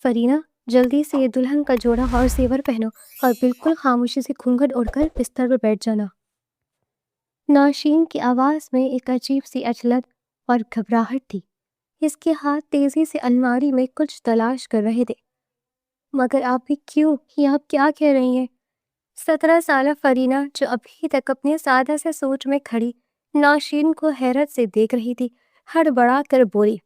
فرینہ، جلدی سے یہ دلہن کا جوڑا اور زیور پہنو اور بالکل خاموشی سے گھونگھٹ اوڑھ کر بستر پر بیٹھ جانا۔ نوشین کی آواز میں ایک عجیب سی عجلت اور گھبراہٹ تھی۔ اس کے ہاتھ تیزی سے الماری میں کچھ تلاش کر رہے تھے۔ مگر آپ بھی کیوں؟ یہ آپ کیا کہہ رہی ہیں؟ 17 سالہ فرینہ، جو ابھی تک اپنے سادہ سے سوچ میں کھڑی نوشین کو حیرت سے دیکھ رہی تھی، ہڑبڑا کر بولی،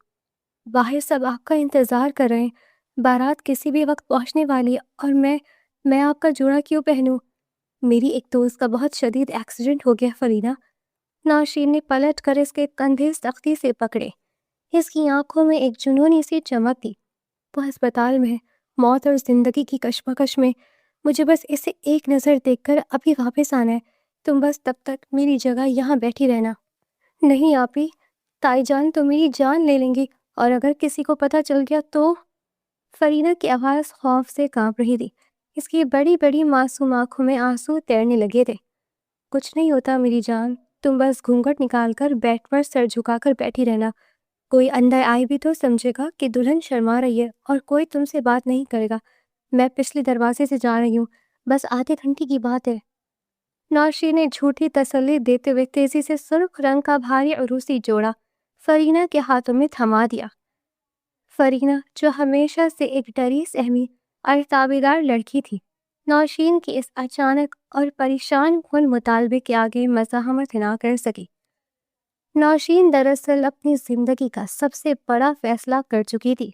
باہر سب آپ کا انتظار کر رہے ہیں، بارات کسی بھی وقت پہنچنے والی ہے، اور میں آپ کا جوڑا کیوں پہنوں؟ میری ایک دوست کا بہت شدید ایکسیڈنٹ ہو گیا فرینہ۔ نوشین نے پلٹ کر اس کے کندھے سختی سے پکڑے۔ اس کی آنکھوں میں ایک جنونی سی چمک تھی۔ وہ ہسپتال میں ہے، موت اور زندگی کی کشمکش میں مجھے بس اسے ایک نظر دیکھ کر ابھی واپس آنا ہے۔ تم بس تب تک میری جگہ یہاں بیٹھی رہنا۔ نہیں آپی، تائی جان تو میری جان لے لیں گی، اور اگر کسی کو پتہ چل گیا تو؟ فرینہ کی آواز خوف سے کانپ رہی تھی۔ اس کی بڑی بڑی معصوم آنکھوں میں آنسو تیرنے لگے تھے۔ کچھ نہیں ہوتا میری جان، تم بس گھونگھٹ نکال کر بیڈ پر سر جھکا کر بیٹھی رہنا۔ کوئی اندر آئے بھی تو سمجھے گا کہ دلہن شرما رہی ہے، اور کوئی تم سے بات نہیں کرے گا۔ میں پچھلے دروازے سے جا رہی ہوں، بس آدھے گھنٹے کی بات ہے۔ نوشین نے جھوٹی تسلی دیتے ہوئے تیزی سے سرخ رنگ کا بھاری عروسی جوڑا فرینہ کے ہاتھوں میں تھما دیا۔ فرینہ، جو ہمیشہ سے ایک ڈری سہمی اور تابیدار لڑکی تھی، نوشین کی اس اچانک اور پریشان کن مطالبے کے آگے مزاحمت نہ کر سکی۔ نوشین دراصل اپنی زندگی کا سب سے بڑا فیصلہ کر چکی تھی۔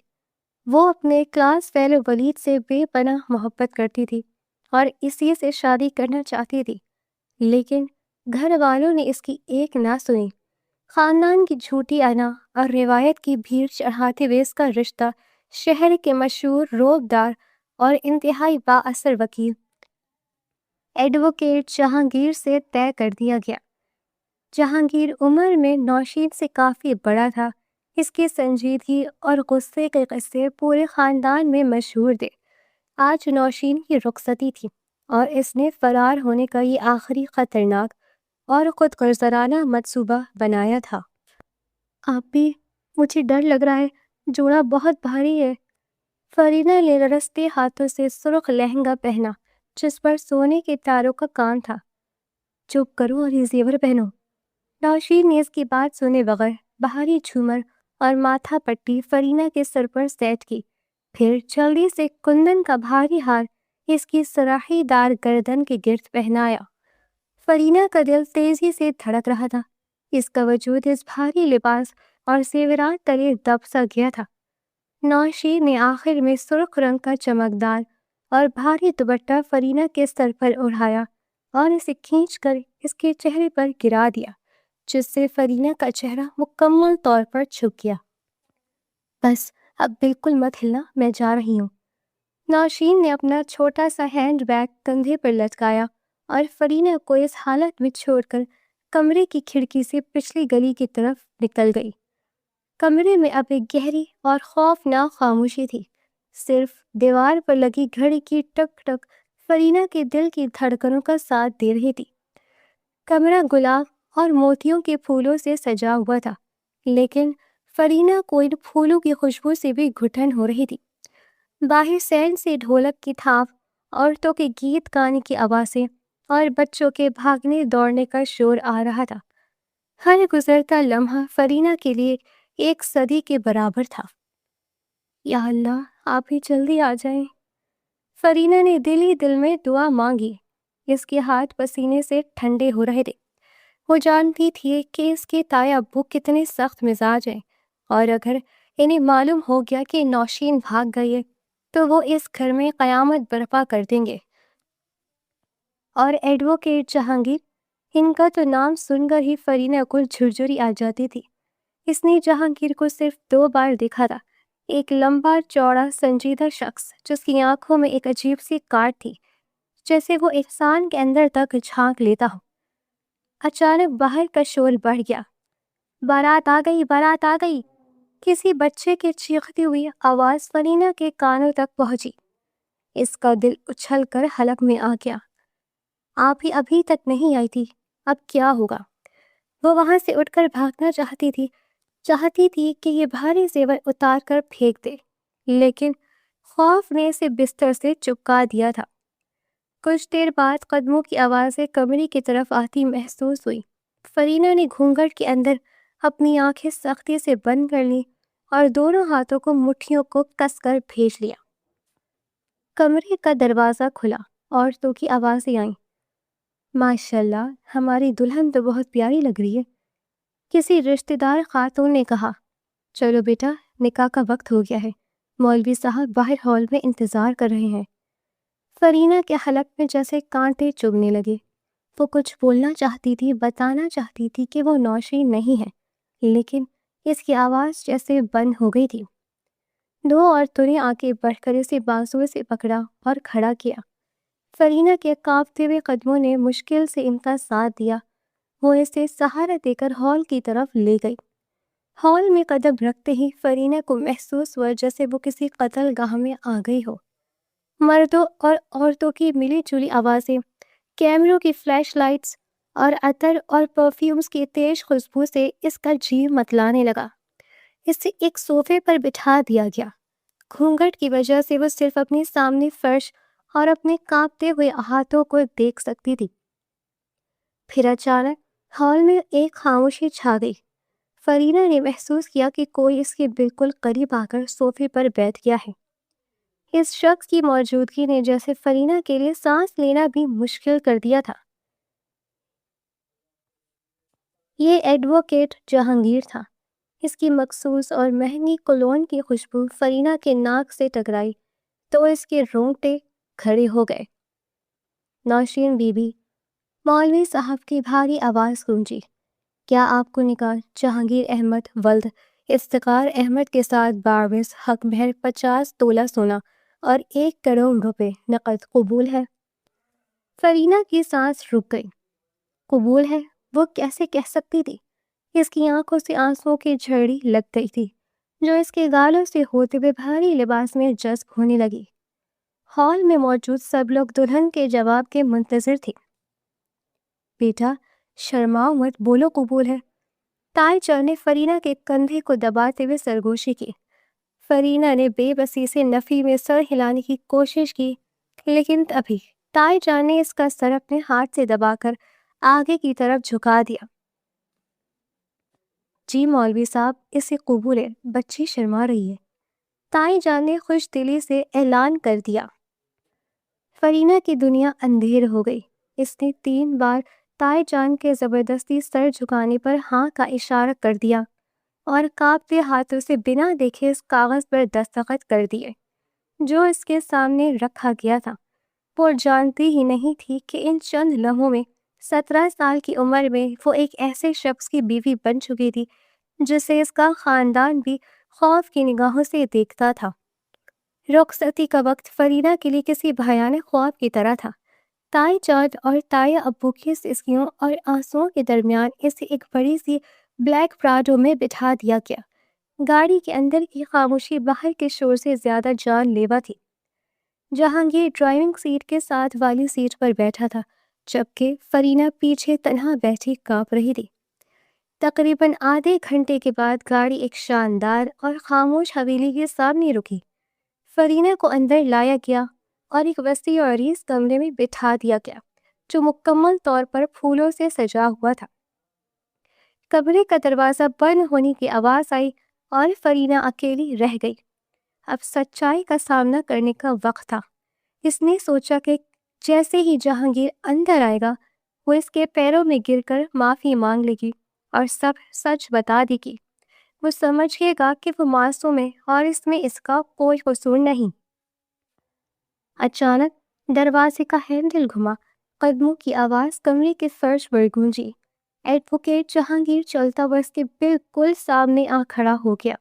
وہ اپنے کلاس فیلو ولید سے بے پناہ محبت کرتی تھی اور اسی سے شادی کرنا چاہتی تھی، لیکن گھر والوں نے اس کی ایک نہ سنی۔ خاندان کی جھوٹی انا اور روایت کی بھیڑ چڑھاتے ہوئے اس کا رشتہ شہر کے مشہور روبدار اور انتہائی با اثر وکیل ایڈوکیٹ جہانگیر سے طے کر دیا گیا۔ جہانگیر عمر میں نوشین سے کافی بڑا تھا۔ اس کی سنجیدگی اور غصے کے قصے پورے خاندان میں مشہور تھے۔ آج نوشین کی رخصتی تھی اور اس نے فرار ہونے کا یہ آخری خطرناک اور خود غرضانہ منصوبہ بنایا تھا۔ آپ بھی، مجھے ڈر لگ رہا ہے، جوڑا بہت بھاری ہے۔ فرینہ نے لرزتے ہاتھوں سے سرخ لہنگا پہنا جس پر سونے کے تاروں کا کام تھا۔ چپ کرو اور یہ زیور پہنو۔ نوشین نے اس کی بات سنے بغیر بھاری جھومر اور ماتھا پٹی فرینہ کے سر پر سیٹ کی، پھر جلدی سے کندن کا بھاری ہار اس کی سراحی دار گردن کے گرد پہنایا۔ فرینہ کا دل تیزی سے دھڑک رہا تھا۔ اس کا وجود اس بھاری لباس اور زیورات تلے دب سا گیا تھا۔ نوشین نے آخر میں سرخ رنگ کا چمکدار اور بھاری دوپٹہ فرینہ کے سر پر اڑایا اور اسے کھینچ کر اس کے چہرے پر گرا دیا، جس سے فرینہ کا چہرہ مکمل طور پر چھپ گیا۔ بس اب بالکل مت ہلنا، میں جا رہی ہوں۔ نوشین نے اپنا چھوٹا سا ہینڈ بیگ کندھے پر لٹکایا اور فرینہ کو اس حالت میں چھوڑ کر کمرے کی کھڑکی سے پچھلی گلی کی طرف نکل گئی۔ کمرے میں اب ایک گہری اور خوفناک خاموشی تھی۔ صرف دیوار پر لگی گھڑی کی ٹک ٹک فرینہ کے دل کی دھڑکنوں کا ساتھ دے رہی تھی۔ کمرہ گلاب اور موتیوں کے پھولوں سے سجا ہوا تھا، لیکن فرینہ کو ان پھولوں کی خوشبو سے بھی گھٹن ہو رہی تھی۔ باہر سین سے ڈھولک کی تھاپ، عورتوں کے گیت گانے کی آوازیں اور بچوں کے بھاگنے دوڑنے کا شور آ رہا تھا۔ ہر گزرتا لمحہ فرینہ کے لیے ایک صدی کے برابر تھا۔ یا اللہ، آپ ہی جلدی آ جائیں۔ فرینہ نے دل ہی دل میں دعا مانگی۔ اس کے ہاتھ پسینے سے ٹھنڈے ہو رہے تھے۔ وہ جانتی تھی کہ اس کے تایا ابو کتنے سخت مزاج ہیں، اور اگر انہیں معلوم ہو گیا کہ نوشین بھاگ گئی ہے تو وہ اس گھر میں قیامت برپا کر دیں گے۔ اور ایڈوکیٹ جہانگیر، ان کا تو نام سن کر ہی فرینہ کو جھرجھری آ جاتی تھی۔ اس نے جہانگیر کو صرف 2 بار دیکھا تھا۔ ایک لمبا چوڑا سنجیدہ شخص جس کی آنکھوں میں ایک عجیب سی کاٹ تھی، جیسے وہ انسان کے اندر تک جھانک لیتا ہو۔ اچانک باہر کا شور بڑھ گیا۔ بارات آ گئی، بارات آ گئی! کسی بچے کی چیختی ہوئی آواز فرینہ کے کانوں تک پہنچی۔ اس کا دل اچھل کر حلق میں آ گیا۔ آپ ہی ابھی تک نہیں آئی تھی، اب کیا ہوگا؟ وہ وہاں سے اٹھ کر بھاگنا چاہتی تھی کہ یہ بھاری زیور اتار کر پھینک دے، لیکن خوف نے اسے بستر سے چپکا دیا تھا۔ کچھ دیر بعد قدموں کی آوازیں کمرے کی طرف آتی محسوس ہوئی۔ فرینہ نے گھونگھٹ کے اندر اپنی آنکھیں سختی سے بند کر لی اور دونوں ہاتھوں کو مٹھیوں کو کس کر بھیج لیا۔ کمرے کا دروازہ کھلا، عورتوں کی آوازیں آئیں۔ ماشاءاللہ، ہماری دلہن تو بہت پیاری لگ رہی ہے، کسی رشتہ دار خاتون نے کہا۔ چلو بیٹا، نکاح کا وقت ہو گیا ہے، مولوی صاحب باہر ہال میں انتظار کر رہے ہیں۔ فرینہ کے حلق میں جیسے کانٹے چبھنے لگے۔ وہ کچھ بولنا چاہتی تھی، بتانا چاہتی تھی کہ وہ نوشین نہیں ہے، لیکن اس کی آواز جیسے بند ہو گئی تھی۔ دو عورتوں نے آگے بڑھ کر اسے بازو سے پکڑا اور کھڑا کیا۔ فرینہ کے کانپتے ہوئے قدموں نے مشکل سے ان کا ساتھ دیا۔ وہ اسے سہارا دے کر ہال کی طرف لے گئی۔ ہال میں قدم رکھتے ہی فرینہ کو محسوس ہوا جیسے وہ کسی قتل گاہ میں آ گئی ہو۔ مردوں اور عورتوں کی ملی جلی آوازیں، کیمروں کی فلیش لائٹس اور عطر اور پرفیومز کی تیز خوشبو سے اس کا جی متلانے لگا۔ اسے ایک صوفے پر بٹھا دیا گیا۔ گھونگھٹ کی وجہ سے وہ صرف اپنے سامنے فرش اور اپنے کانپتے ہوئے ہاتھوں کو دیکھ سکتی تھی۔ پھر اچانک ہال میں ایک خاموشی چھا گئی۔ فرینہ نے محسوس کیا کہ کوئی اس کے بالکل قریب آ کر صوفے پر بیٹھ گیا ہے۔ اس شخص کی موجودگی نے جیسے فرینہ کے لیے سانس لینا بھی مشکل کر دیا تھا۔ یہ ایڈووکیٹ جہانگیر تھا۔ اس کی مخصوص اور مہنگی کولون کی خوشبو فرینہ کے ناک سے ٹکرائی تو اس کے رونگٹے کھڑے ہو گئے۔ نوشین بی بی، مولوی صاحب کی بھاری آواز گونجی۔ کیا آپ کو نکاح جہانگیر احمد ولد افتخار احمد کے ساتھ باروس حق مہر 50 تولہ سونا اور 1 کروڑ روپے نقد قبول ہے؟ فرینہ کی سانس رک گئی۔ قبول ہے؟ وہ کیسے کہہ سکتی تھی؟ اس کی آنکھوں سے آنسوؤں کی جھڑی لگ گئی تھی جو اس کے گالوں سے ہوتے ہوئے بھاری لباس میں جذب ہونے لگی۔ ہال میں موجود سب لوگ دلہن کے جواب کے منتظر تھے۔ بیٹا، شرماؤ مت، بولو قبول ہے۔ تائی جان نے فرینہ کے کندھے کو دباتے ہوئے سرگوشی کی۔ فرینہ نے بے بسی سے نفی میں سر ہلانے کی کوشش کی، لیکن تبھی تائی جان نے اس کا سر اپنے ہاتھ سے دبا کر آگے کی طرف جھکا دیا۔ جی مولوی صاحب، اسے قبول ہے، بچی شرما رہی ہے، تائی جان نے خوش دلی سے اعلان کر دیا۔ فرینہ کی دنیا اندھیر ہو گئی۔ اس نے 3 بار تائی جان کے زبردستی سر جھکانے پر ہاں کا اشارہ کر دیا اور کانپتے ہاتھوں سے بنا دیکھے اس کاغذ پر دستخط کر دیے جو اس کے سامنے رکھا گیا تھا۔ وہ جانتی ہی نہیں تھی کہ ان چند لمحوں میں 17 سال کی عمر میں وہ ایک ایسے شخص کی بیوی بن چکی تھی جسے اس کا خاندان بھی خوف کی نگاہوں سے دیکھتا تھا۔ رخصتی کا وقت فرینہ کے لیے کسی بھیانک خواب کی طرح تھا۔ تائی جان اور تائی ابو کی سسکیوں اور آنسوؤں کے درمیان اسے ایک بڑی سی بلیک پراڈو میں بٹھا دیا گیا۔ گاڑی کے اندر کی خاموشی باہر کے شور سے زیادہ جان لیوا تھی۔ جہانگیر ڈرائیونگ سیٹ کے ساتھ والی سیٹ پر بیٹھا تھا، جبکہ فرینہ پیچھے تنہا بیٹھی کانپ رہی تھی۔ تقریباً آدھے گھنٹے کے بعد گاڑی ایک شاندار اور خاموش حویلی کے سامنے رکی۔ فرینہ کو اندر لایا گیا اور ایک وسیع اور عریض کمرے میں بٹھا دیا گیا جو مکمل طور پر پھولوں سے سجا ہوا تھا۔ کمرے کا دروازہ بند ہونے کی آواز آئی اور فرینہ اکیلی رہ گئی۔ اب سچائی کا سامنا کرنے کا وقت تھا۔ اس نے سوچا کہ جیسے ہی جہانگیر اندر آئے گا وہ اس کے پیروں میں گر کر معافی مانگ لے گی اور سب سچ بتا دے گی۔ وہ سمجھے گا کہ وہ معصوم ہے اور اس میں اس کا کوئی قصور نہیں۔ اچانک دروازے کا ہینڈل گھما، قدموں کی آواز کمرے کے فرش پر گونجی۔ ایڈووکیٹ جہانگیر چلتا ہوا اس کے بالکل سامنے آ کھڑا ہو گیا۔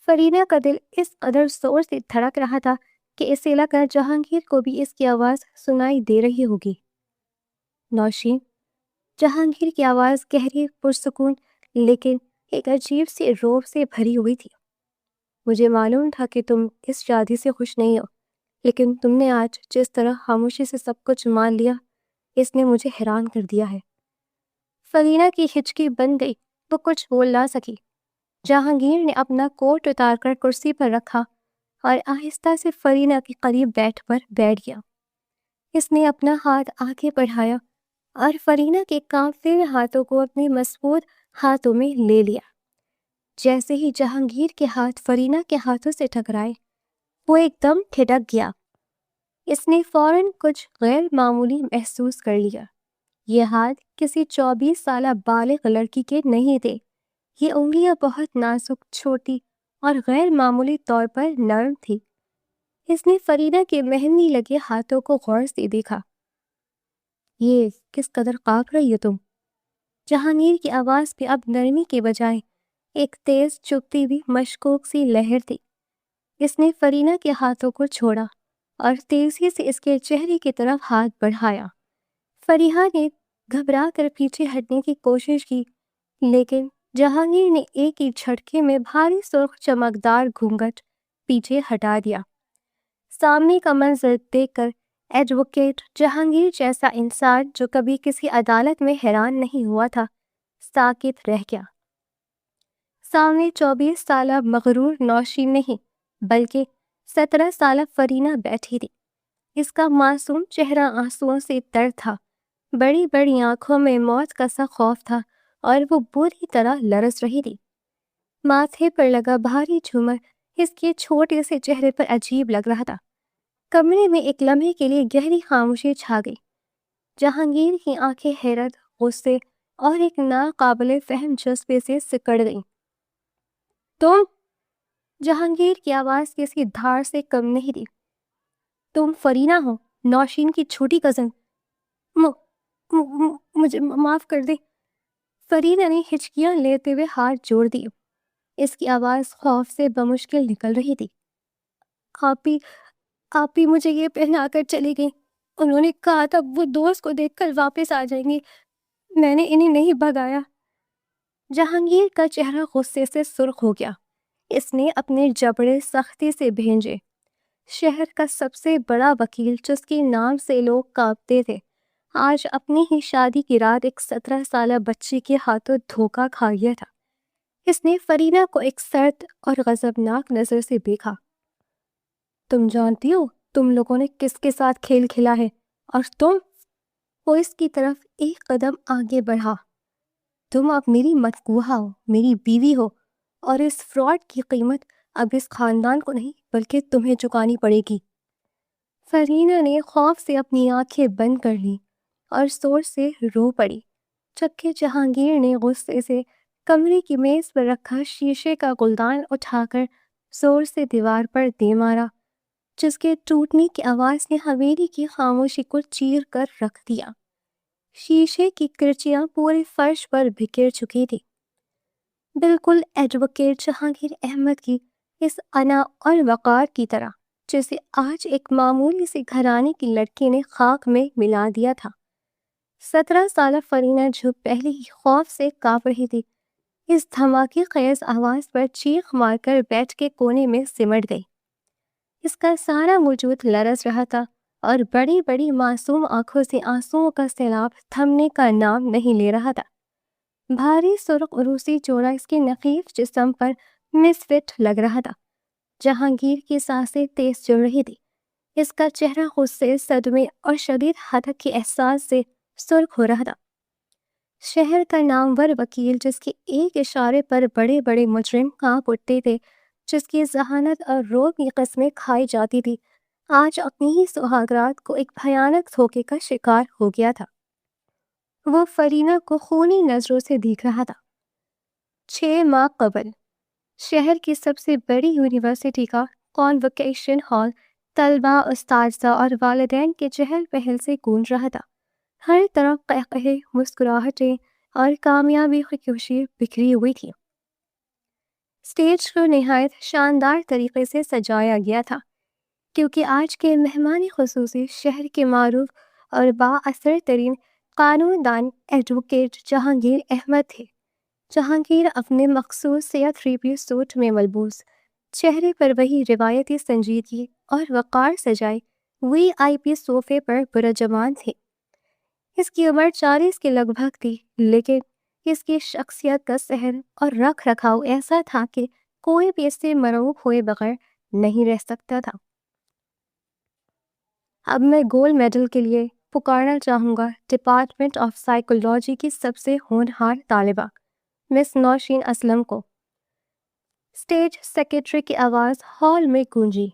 فرینہ کا دل اس قدر زور سے دھڑک رہا تھا کہ اسے لگا جہانگیر کو بھی اس کی آواز سنائی دے رہی ہوگی۔ نوشین، جہانگیر کی آواز گہری، پرسکون، لیکن ایک عجیب سی رعب سے بھری ہوئی تھی۔ مجھے معلوم تھا کہ تم اس شادی سے خوش نہیں ہو، لیکن تم نے آج جس طرح خاموشی سے سب کچھ مان لیا، اس نے مجھے حیران کر دیا ہے۔ فرینہ کی ہچکی بن گئی، وہ کچھ بول نہ سکی۔ جہانگیر نے اپنا کوٹ اتار کر کرسی پر رکھا اور آہستہ سے فرینہ کے قریب بیٹھ گیا۔ اس نے اپنا ہاتھ آگے بڑھایا اور فرینہ کے کانپتے ہوئے ہاتھوں کو اپنے مضبوط ہاتھوں میں لے لیا۔ جیسے ہی جہانگیر کے ہاتھ فرینہ کے ہاتھوں سے ٹکرائے، وہ ایک دم ٹھٹک گیا۔ اس نے فوراً کچھ غیر معمولی محسوس کر لیا۔ یہ ہاتھ کسی 24 سالہ بالغ لڑکی کے نہیں تھے۔ یہ انگلیاں بہت نازک، چھوٹی اور غیر معمولی طور پر نرم تھی۔ اس نے فرینہ کے مہندی لگے ہاتھوں کو غور سے دیکھا۔ یہ کس قدر کانپ رہی ہو تم؟ جہانگیر کی آواز پہ اب نرمی کے بجائے ایک تیز چبھتی ہوئی مشکوک سی لہر تھی۔ اس نے فرینہ کے ہاتھوں کو چھوڑا اور تیزی سے اس کے چہرے کی طرف ہاتھ بڑھایا۔ فرینہ نے گھبرا کر پیچھے ہٹنے کی کوشش کی، لیکن جہانگیر نے ایک ہی جھٹکے میں بھاری سرخ چمکدار گھونگھٹ پیچھے ہٹا دیا۔ سامنے کا منظر دیکھ کر ایڈوکیٹ جہانگیر جیسا انسان جو کبھی کسی عدالت میں حیران نہیں ہوا تھا، ساکت رہ گیا۔ سامنے 24 سالہ مغرور نوشین نہیں بلکہ 17 سالہ فرینہ بیٹھی تھی۔ اس کا معصوم چہرہ آنسوؤں سے تر تھا، بڑی بڑی آنکھوں میں موت کا سا خوف تھا اور وہ بری طرح لرز رہی تھی۔ ماتھے پر لگا بھاری جھومر اس کے چھوٹے سے چہرے پر عجیب لگ رہا تھا۔ کمرے میں ایک لمحے کے لیے گہری خاموشی چھا گئی۔ جہانگیر کی آنکھیں حیرت، غصے اور ایک ناقابل فہم جذبے سے سکڑ گئیں۔ تم؟ جہانگیر کی آواز کسی دھار سے کم نہیں تھی۔ تم فرینہ ہو، نوشین کی چھوٹی کزن۔ مجھے معاف کر دے۔ فرینہ نے ہچکیاں لیتے ہوئے ہاتھ جوڑ دیے۔ اس کی آواز خوف سے بمشکل نکل رہی تھی۔ آپ ہی مجھے یہ پہنا کر چلی گئیں۔ انہوں نے کہا تھا وہ دوست کو دیکھ کر واپس آ جائیں گے۔ میں نے انہیں نہیں بھگایا۔ جہانگیر کا چہرہ غصے سے سرخ ہو گیا۔ اس نے اپنے جبڑے سختی سے بھینجے۔ شہر کا سب سے بڑا وکیل جس کے نام سے لوگ کانپتے تھے، آج اپنی ہی شادی کی رات ایک 17 سالہ بچی کے ہاتھوں دھوکہ کھا گیا تھا۔ اس نے فرینہ کو ایک سرد اور غضبناک نظر سے دیکھا۔ تم جانتی ہو تم لوگوں نے کس کے ساتھ کھیل کھیلا ہے؟ اور تم؟ وہ اس کی طرف ایک قدم آگے بڑھا۔ تم اب میری متبوہہ ہو، میری بیوی ہو، اور اس فراڈ کی قیمت اب اس خاندان کو نہیں بلکہ تمہیں چکانی پڑے گی۔ فرینہ نے خوف سے اپنی آنکھیں بند کر لیں اور زور سے رو پڑی، جبکہ جہانگیر نے غصے سے کمرے کی میز پر رکھا شیشے کا گلدان اٹھا کر زور سے دیوار پر دے مارا، جس کے ٹوٹنے کی آواز نے حویلی کی خاموشی کو چیر کر رکھ دیا۔ شیشے کی کرچیاں پورے فرش پر بکھر چکی تھی، بالکل ایڈوکیٹ جہانگیر احمد کی اس انا اور وقار کی طرح جسے آج ایک معمولی سی گھرانے کی لڑکی نے خاک میں ملا دیا تھا۔ 17 سالہ فرینہ جو پہلے ہی خوف سے کانپ رہی تھی، اس دھماکے خیز آواز پر چیخ مار کر بیٹھ کے کونے میں سمٹ گئی۔ اس کا سارا وجود لرز رہا تھا اور بڑی بڑی معصوم آنکھوں سے آنسوؤں کا سیلاب تھمنے کا نام نہیں لے رہا تھا۔ بھاری سرخ روسی جوڑا اس کے نحیف جسم پر مس فٹ لگ رہا تھا۔ جہانگیر کی سانسیں تیز چل رہی تھی۔ اس کا چہرہ غصے، صدمے اور شدید ہدف کے احساس سے سرخ ہو رہا تھا۔ شہر کا نامور وکیل جس کے ایک اشارے پر بڑے بڑے مجرم کانپ اٹھتے تھے، جس کی ذہانت اور روح کی قسمیں کھائی جاتی تھی، آج اپنی ہی سہاگرات کو ایک بھیانک دھوکے کا شکار ہو گیا تھا۔ وہ فرینہ کو خونی نظروں سے دیکھ رہا تھا۔ 6 ماہ قبل شہر کی سب سے بڑی یونیورسٹی کا کانوکیشن ہال طلباء، اساتذہ اور والدین کے چہل پہل سے گونج رہا تھا۔ ہر طرف قہقہے، مسکراہٹیں اور کامیابی کی خوشی بکھری ہوئی تھی۔ اسٹیج کو نہایت شاندار طریقے سے سجایا گیا تھا، کیونکہ آج کے مہمان خصوصی شہر کے معروف اور با اثر ترین قانون دان ایڈوکیٹ جہانگیر احمد تھے۔ جہانگیر اپنے مخصوص سیاہ 3 پیس سوٹ میں ملبوس، چہرے پر وہی روایتی سنجیدگی اور وقار سجائے وی آئی پی صوفے پر برجمان تھے۔ اس کی عمر 40 کے لگ بھگ تھی، لیکن اس کی شخصیت کا سحر اور رکھ رکھاؤ ایسا تھا کہ کوئی بھی اس سے مرعوب ہوئے بغیر نہیں رہ سکتا تھا۔ اب میں گولڈ میڈل کے لیے پکارنا چاہوں گا ڈپارٹمنٹ آف سائیکولوجی کی سب سے ہونہار طالبہ مس نوشین اسلم کو۔ اسٹیج سیکرٹری کی آواز ہال میں گونجی۔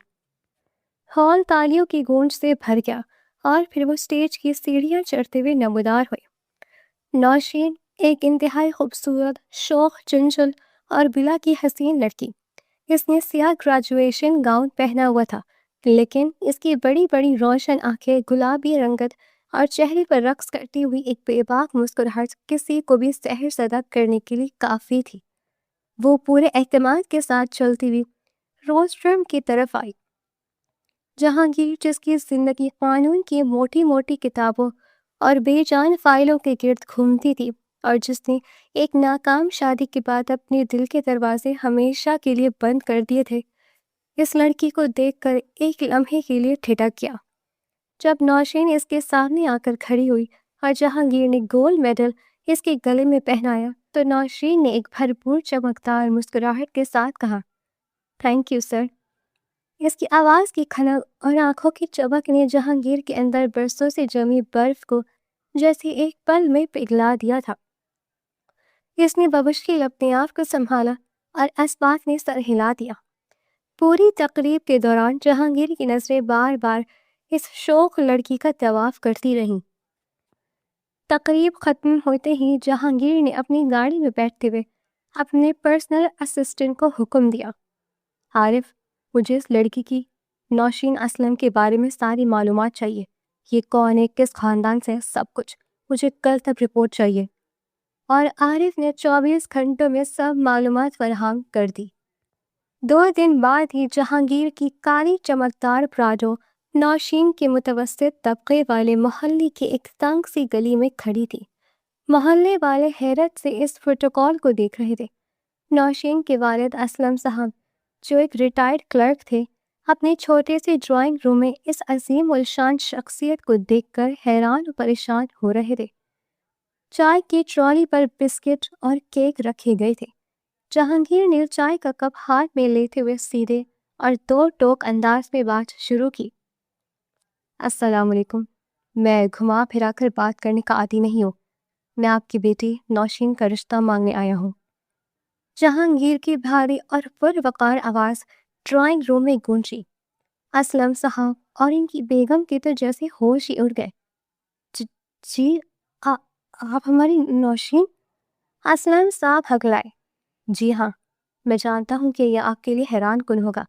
ہال تالیوں کی گونج سے بھر گیا اور پھر وہ اسٹیج کی سیڑھیاں چڑھتے ہوئے نمودار ہوئی۔ نوشین ایک انتہائی خوبصورت، شوخ، چنچل اور بلا کی حسین لڑکی۔ اس نے سیاہ گریجویشن گاؤن پہنا ہوا تھا، لیکن اس کی بڑی بڑی روشن آنکھیں، گلابی رنگت اور چہرے پر رقص کرتی ہوئی ایک بے باک مسکراہٹ کسی کو بھی سحر زدہ کرنے کے لیے کافی تھی۔ وہ پورے اہتمام کے ساتھ چلتی ہوئی روسٹرم کی طرف آئی۔ جہانگیر، جس کی زندگی قانون کی موٹی موٹی کتابوں اور بے جان فائلوں کے گرد گھومتی تھی، اور جس نے ایک ناکام شادی کے بعد اپنے دل کے دروازے ہمیشہ کے لیے بند کر دیے تھے، اس لڑکی کو دیکھ کر ایک لمحے کے لیے ٹھٹک گیا۔ جب نوشین اس کے سامنے آ کر کھڑی ہوئی اور جہانگیر نے گولڈ میڈل اس کے گلے میں پہنایا تو نوشین نے ایک بھرپور چمکدار مسکراہٹ کے ساتھ کہا، تھینک یو سر۔ اس کی آواز کی کھنک اور آنکھوں کی چمک نے جہانگیر کے اندر برسوں سے جمی برف کو جیسے ایک پل میں پگھلا دیا تھا۔ اس نے بمشکل اپنے آپ کو سنبھالا اور اسباق نے سر ہلا دیا۔ پوری تقریب کے دوران جہانگیر کی نظریں بار بار اس شوخ لڑکی کا طواف کرتی رہیں۔ تقریب ختم ہوتے ہی جہانگیر نے اپنی گاڑی میں بیٹھتے ہوئے اپنے پرسنل اسسٹنٹ کو حکم دیا، عارف، مجھے اس لڑکی کی، نوشین اسلم کے بارے میں ساری معلومات چاہیے۔ یہ کون ہے، کس خاندان سے، سب کچھ مجھے کل تک رپورٹ چاہیے۔ اور عارف نے 24 گھنٹوں میں سب معلومات فراہم کر دی۔ 2 دن بعد ہی جہانگیر کی کالی چمکدار پراڈو نوشین کے متوسط طبقے والے محلے کی ایک تنگ سی گلی میں کھڑی تھی۔ محلے والے حیرت سے اس پروٹوکول کو دیکھ رہے تھے۔ نوشین کے والد اسلم صاحب، جو ایک ریٹائرڈ کلرک تھے، اپنے چھوٹے سے ڈرائنگ روم میں اس عظیم الشان شخصیت کو دیکھ کر حیران و پریشان ہو رہے تھے۔ چائے کی ٹرالی پر بسکٹ اور کیک رکھے گئے تھے۔ جہانگیر نے چائے کا کپ ہاتھ میں لیتے ہوئے سیدھے اور 2 ٹوک انداز میں بات شروع کی، السلام علیکم، میں گھما پھرا کر بات کرنے کا عادی نہیں ہوں، میں آپ کی بیٹی نوشین کا رشتہ مانگنے آیا ہوں۔ جہانگیر کی بھاری اور پروقار آواز ڈرائنگ روم میں گونجی۔ اسلم صاحب اور ان کی بیگم کے تو جیسے ہوش ہی اڑ گئے۔ جی، آپ ہماری نوشین؟ اسلم صاحب ہکلائے۔ جی ہاں، میں جانتا ہوں کہ یہ آپ کے لیے حیران کن ہوگا۔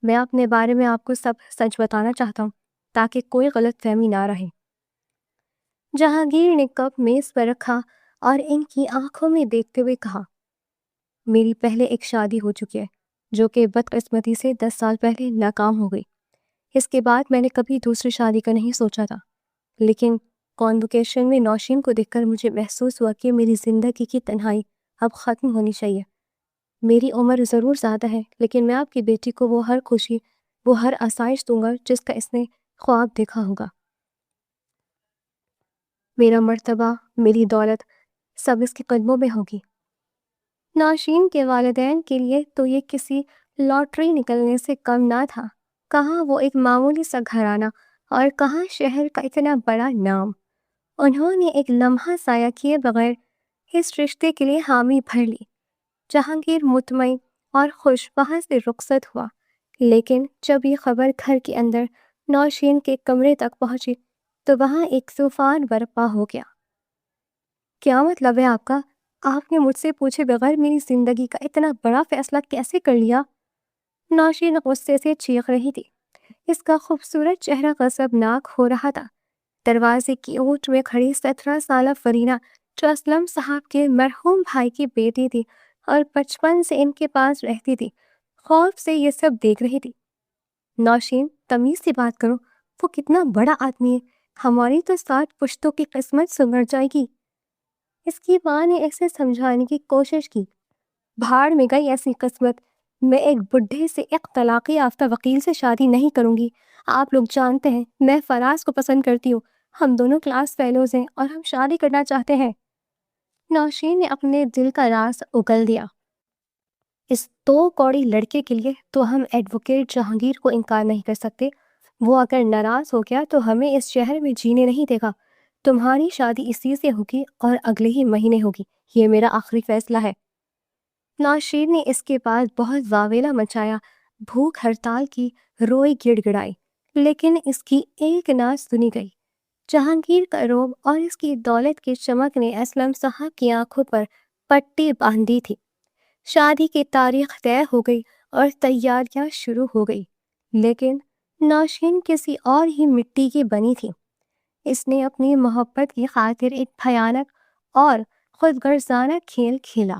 میں اپنے بارے میں آپ کو سب سچ بتانا چاہتا ہوں تاکہ کوئی غلط فہمی نہ رہے۔ جہانگیر نے کپ میز پر رکھا اور ان کی آنکھوں میں دیکھتے ہوئے کہا، میری پہلے ایک شادی ہو چکی ہے جو کہ بدقسمتی سے 10 سال پہلے ناکام ہو گئی۔ اس کے بعد میں نے کبھی دوسری شادی کا نہیں سوچا تھا، لیکن کانوکیشن میں نوشین کو دیکھ کر مجھے محسوس ہوا کہ میری زندگی کی تنہائی اب ختم ہونی چاہیے۔ میری عمر ضرور زیادہ ہے، لیکن میں آپ کی بیٹی کو وہ ہر خوشی، وہ ہر آسائش دوں گا جس کا اس نے خواب دیکھا ہوگا۔ میرا مرتبہ، میری دولت، سب اس کے قدموں میں ہوگی۔ نوشین کے والدین کے لیے تو یہ کسی لاٹری نکلنے سے کم نہ تھا۔ کہاں وہ ایک معمولی سا گھرانہ اور کہاں شہر کا اتنا بڑا نام۔ انہوں نے ایک لمحہ ضائع کیے بغیر اس رشتے کے لیے حامی بھر لی۔ جہانگیر مطمئن اور خوش وہاں سے رخصت ہوا، لیکن جب یہ خبر گھر کے اندر نوشین کے کمرے تک پہنچی تو وہاں ایک طوفان برپا ہو گیا۔ کیا مطلب ہے آپ کا؟ آپ نے مجھ سے پوچھے بغیر میری زندگی کا اتنا بڑا فیصلہ کیسے کر لیا؟ نوشین غصے سے چیخ رہی تھی۔ اس کا خوبصورت چہرہ غضبناک ہو رہا تھا۔ دروازے کی اوٹ میں کھڑی 17 سالہ فرینہ، جو اسلم صاحب کے مرحوم بھائی کی بیٹی تھی اور 55 سے ان کے پاس رہتی تھی، خوف سے یہ سب دیکھ رہی تھی۔ نوشین، تمیز سے بات کرو، وہ کتنا بڑا آدمی ہے، ہماری تو 7 پشتوں کی قسمت سنور جائے گی۔ اس کی ماں نے اسے سمجھانے کی کوشش کی۔ بھاڑ میں گئی ایسی قسمت، میں ایک بڈھے سے، ایک طلاق یافتہ وکیل سے شادی نہیں کروں گی۔ آپ لوگ جانتے ہیں میں فراز کو پسند کرتی ہوں، ہم دونوں کلاس فیلوز ہیں اور ہم شادی کرنا چاہتے ہیں۔ نوشین نے اپنے دل کا راز اگل دیا۔ اس دو کوڑی لڑکے کے لیے تو ہم ایڈوکیٹ جہانگیر کو انکار نہیں کر سکتے. وہ اگر ناراض ہو گیا تو ہمیں اس شہر میں جینے نہیں دے گا. تمہاری شادی اسی سے ہوگی اور اگلے ہی مہینے ہوگی. یہ میرا آخری فیصلہ ہے. نوشین نے اس کے بعد بہت واویلا مچایا، بھوک ہڑتال کی، روئی گڑ گڑائی، لیکن اس کی ایک نہ سنی گئی. جہانگیر کا روب اور اس کی دولت کی چمک نے اسلم صاحب کی آنکھوں پر پٹی باندھی تھی. شادی کی تاریخ طے ہو گئی اور تیاریاں شروع ہو گئی، لیکن نوشین کسی اور ہی مٹی کی بنی تھی. اس نے اپنی محبت کی خاطر ایک بھیانک اور خود غرضانہ کھیل کھیلا.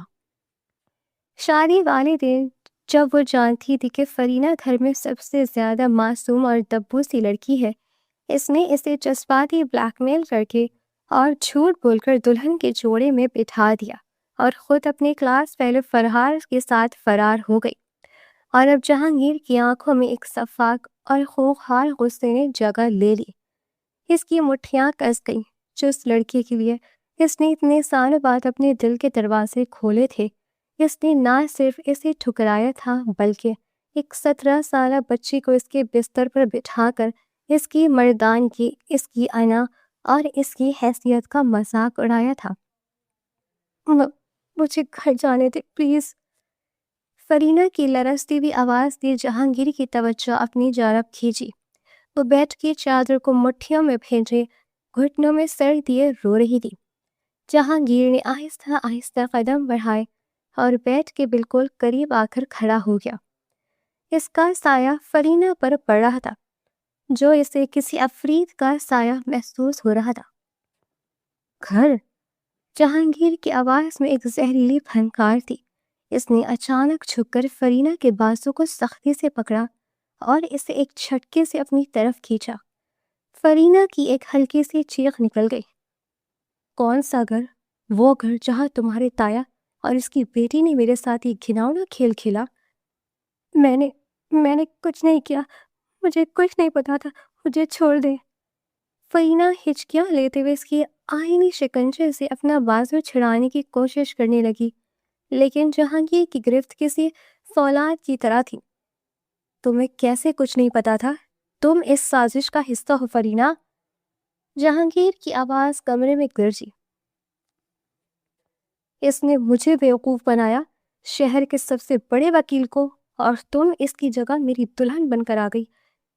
شادی والے دن جب وہ جانتی تھی کہ فرینہ گھر میں سب سے زیادہ معصوم اور دبو سی لڑکی ہے، اس نے اسے جذباتی بلیک میل کر کے اور جھوٹ بول کر دلہن کے جوڑے میں بٹھا دیا اور خود اپنے کلاس فیلو فرحان کے ساتھ فرار ہو گئی. اور اب جہانگیر کی آنکھوں میں ایک شفاق اور خوخار غصے نے جگہ لے لی. اس کی مٹھیاں کس گئیں. جس لڑکے کے لیے اس نے اتنے سالوں بعد اپنے دل کے دروازے کھولے تھے، اس نے نہ صرف اسے ٹھکرایا تھا بلکہ ایک 17 سالہ بچی کو اس کے بستر پر بٹھا کر اس کی مردانگی، اس کی انا اور اس کی حیثیت کا مذاق اڑایا تھا. مجھے گھر جانے دے پلیز. فرینہ کی لرزتی ہوئی آواز نے جہانگیر کی توجہ اپنی جانب کھینچی. وہ بیٹھ کے چادر کو مٹھیوں میں بھیجے گھٹنوں میں سر دیے رو رہی تھی. جہانگیر نے آہستہ آہستہ قدم بڑھائے اور بیٹھ کے بالکل قریب آ کر کھڑا ہو گیا. اس کا سایہ فرینہ پر پڑ رہا تھا، جو اسے کسی عفریت کا سایہ محسوس ہو رہا تھا. گھر؟ جہانگیر کی آواز میں ایک زہریلی پھنکار تھی. اس نے اچانک جھک کر فرینہ کے بازو کو سختی سے پکڑا اور اسے ایک جھٹکے سے اپنی طرف کھینچا. فرینہ کی ایک ہلکی سی چیخ نکل گئی. کون سا گھر؟ وہ گھر جہاں تمہارے تایا اور اس کی بیٹی نے میرے ساتھ یہ گھناؤنا کھیل کھیلا. میں نے کچھ نہیں کیا، مجھے کچھ نہیں پتا تھا، مجھے چھوڑ دے. فرینہ ہچکیاں لیتے ہوئے اس کی آئینی شکنجے سے اپنا بازو چھڑانے کی کوشش کرنے لگی، لیکن جہانگیر کی گرفت کسی فولاد کی طرح تھی. تمہیں کیسے کچھ نہیں پتا تھا؟ تم اس سازش کا حصہ ہو فرینہ. جہانگیر کی آواز کمرے میں گرجی. اس نے مجھے بیوقوف بنایا، شہر کے سب سے بڑے وکیل کو، اور تم اس کی جگہ میری دلہن بن کر آ گئی.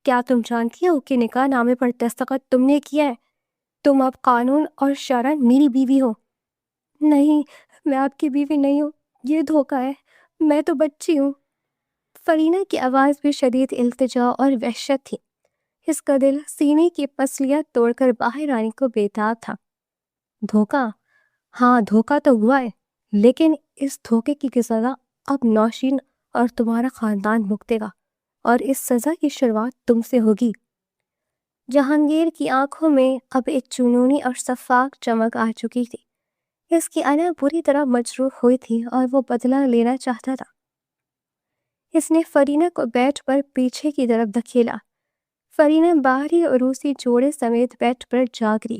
کیا تم جانتی ہو کہ نکاح نامے پر دستخط تم نے کیا ہے؟ تم اب قانون اور شرعاً میری بیوی ہو. نہیں، میں آپ کی بیوی نہیں ہوں، یہ دھوکہ ہے، میں تو بچی ہوں. فرینہ کی آواز بھی شدید التجا اور وحشت تھی. اس کا دل سینے کی پسلیاں توڑ کر باہر آنے کو بےتاب تھا. دھوکہ؟ ہاں، دھوکہ تو ہوا ہے، لیکن اس دھوکے کی سزا اب نوشین اور تمہارا خاندان بھگتے گا، اور اس سزا کی شروعات تم سے ہوگی. جہانگیر کی آنکھوں میں اب ایک جنونی اور شفاق چمک آ چکی تھی. اس کی انا بری طرح مجروح ہوئی تھی اور وہ بدلہ لینا چاہتا تھا. اس نے فرینہ کو بیٹ پر پیچھے کی طرف دھکیلا. فرینہ باہری عروسی جوڑے سمیت بیٹ پر جا گری.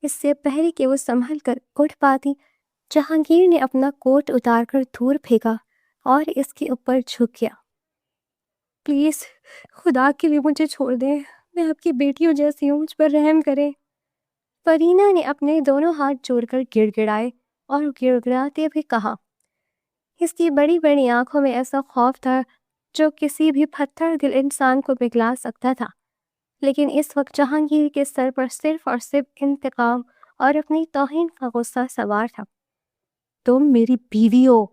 اس سے پہلے کہ وہ سنبھل کر اٹھ پاتی، جہانگیر نے اپنا کوٹ اتار کر دور پھینکا اور اس کے اوپر جھک گیا. پلیز، خدا کے لیے مجھے چھوڑ دیں، میں آپ کی بیٹیوں جیسی ہوں، مجھ پر رحم کریں. فرینہ نے اپنے دونوں ہاتھ جوڑ کر گڑ گڑائے اور گڑ گڑاتے ہوئے کہا. اس کی بڑی بڑی آنکھوں میں ایسا خوف تھا جو کسی بھی پتھر دل انسان کو پگھلا سکتا تھا، لیکن اس وقت جہانگیر کے سر پر صرف اور صرف انتقام اور اپنی توہین کا غصہ سوار تھا. تم میری بیوی ہو،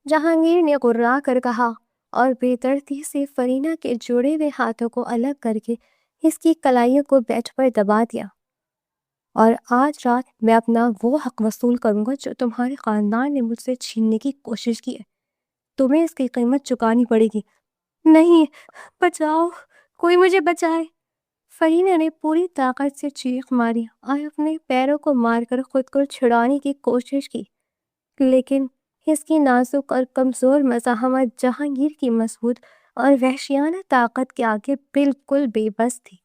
جہانگیر نے غرا کر کہا اور بے دردی سے فرینہ کے جوڑے ہوئے ہاتھوں کو الگ کر کے اس کی کلائیوں کو بیٹ پر دبا دیا. اور آج رات میں اپنا وہ حق وصول کروں گا جو تمہارے خاندان نے مجھ سے چھیننے کی کوشش کی ہے. تمہیں اس کی قیمت چکانی پڑے گی. نہیں، بچاؤ، کوئی مجھے بچائے. فرینہ نے پوری طاقت سے چیخ ماری اور اپنے پیروں کو مار کر خود کو چھڑانے کی کوشش کی، لیکن اس کی نازک اور کمزور مزاحمت جہانگیر کی مضبوط اور وحشیانہ طاقت کے آگے بالکل بے بس تھی.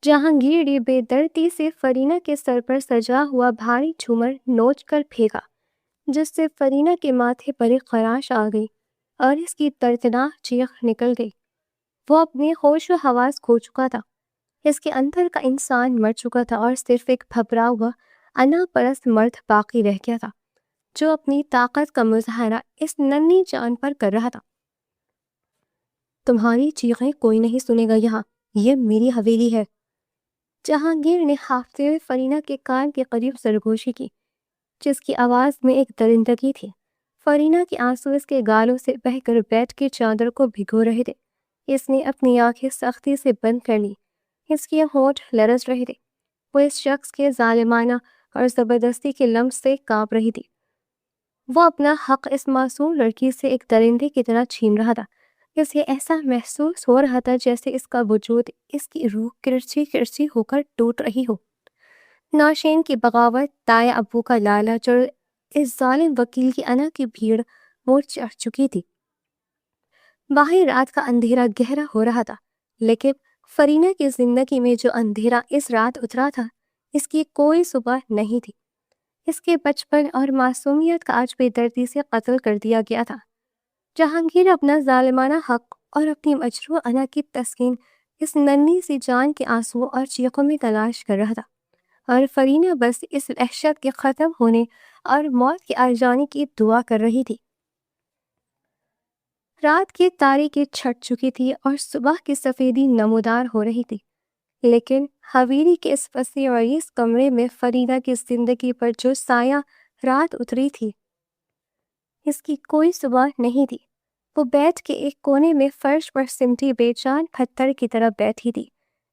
جہانگیر نے بے دردی سے فرینہ کے سر پر سجا ہوا بھاری جھومر نوچ کر پھینکا، جس سے فرینہ کے ماتھے پر ایک خراش آ گئی اور اس کی دردناک چیخ نکل گئی۔ وہ اپنی ہوش و حواس کھو چکا تھا۔ اس کے اندر کا انسان مر چکا تھا اور صرف ایک گھبرا ہوا انا پرست مرد باقی رہ گیا تھا جو اپنی طاقت کا مظاہرہ اس ننھی جان پر کر رہا تھا۔ تمہاری چیخیں کوئی نہیں سنے گا یہاں، یہ میری حویلی ہے۔ جہانگیر نے ہانفتے ہوئے فرینہ کے کان کے قریب سرگوشی کی، جس کی آواز میں ایک درندگی تھی۔ فرینہ کے آنسو اس کے گالوں سے بہہ کر بیڈ کی چادر کو بھگو رہے تھے۔ اس نے اپنی آنکھیں سختی سے بند کر لی، اس کے ہونٹ لرز رہے تھے۔ وہ اس شخص کے ظالمانہ اور زبردستی کے لمس سے کانپ رہی تھی۔ وہ اپنا حق اس معصوم لڑکی سے ایک درندے کی طرح چھین رہا تھا۔ اسے ایسا محسوس ہو رہا تھا جیسے اس کا وجود، اس کی روح کرچی کرچی ہو کر ٹوٹ رہی ہو۔ نوشین کی بغاوت، تایا ابو کا لالچ اور اس ظالم وکیل کی انا کی بھیڑ موڑ چڑھ چکی تھی۔ باہر رات کا اندھیرا گہرا ہو رہا تھا، لیکن فرینہ کی زندگی میں جو اندھیرا اس رات اترا تھا، اس کی کوئی صبح نہیں تھی۔ اس کے بچپن اور معصومیت کا آج بے دردی سے قتل کر دیا گیا تھا۔ جہانگیر اپنا ظالمانہ حق اور اپنی مجروح انا کی تسکین اس ننھی سی جان کے آنسو اور چیخوں میں تلاش کر رہا تھا، اور فرینہ بس اس وحشت کے ختم ہونے اور موت کے آ جانے کی دعا کر رہی تھی۔ رات کی تاریکی چھٹ چکی تھی اور صبح کی سفیدی نمودار ہو رہی تھی، لیکن حویلی کے اس وسیع و عریض کمرے میں فرینہ کی زندگی پر جو سایہ رات اتری تھی، اس کی کوئی صبح نہیں تھی۔ وہ بیڈ کے ایک کونے میں فرش پر سمٹی بے جان پتھر کی طرح بیٹھی تھی۔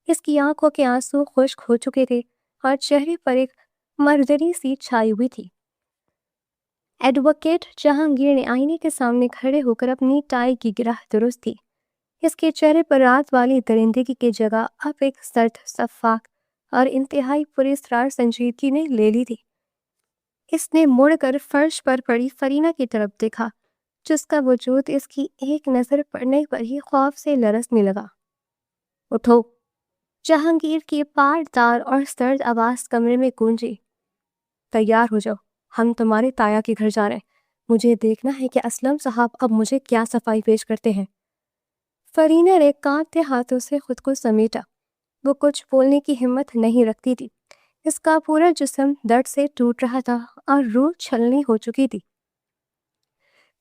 اس کی آنکھوں کے آنسو خشک ہو چکے تھے اور چہرے پر ایک مردری سی چھائی ہوئی تھی۔ ایڈوکیٹ جہانگیر نے آئینے کے سامنے کھڑے ہو کر اپنی ٹائی کی گرہ درست کی۔ اس کے چہرے پر رات والی درندگی کی جگہ اب ایک سرد، شفاف اور انتہائی پراسرار سنجیدگی نے لے لی تھی۔ اس نے مڑ کر فرش پر پڑی فرینہ کی طرف دیکھا، جس کا وجود اس کی ایک نظر پڑنے پر ہی خوف سے لرزنے لگا۔ اٹھو! جہانگیر کی پاردار اور سرد آواز کمرے میں گونجی۔ تیار ہو جاؤ، ہم تمہارے تایا کے گھر جا رہے ہیں۔ مجھے دیکھنا ہے کہ اسلم صاحب اب مجھے کیا صفائی پیش کرتے ہیں۔ فرینہ نے کانپتے ہاتھوں سے خود کو سمیٹا۔ وہ کچھ بولنے کی ہمت نہیں رکھتی تھی۔ اس کا پورا جسم درد سے ٹوٹ رہا تھا اور روح چھلنی ہو چکی تھی۔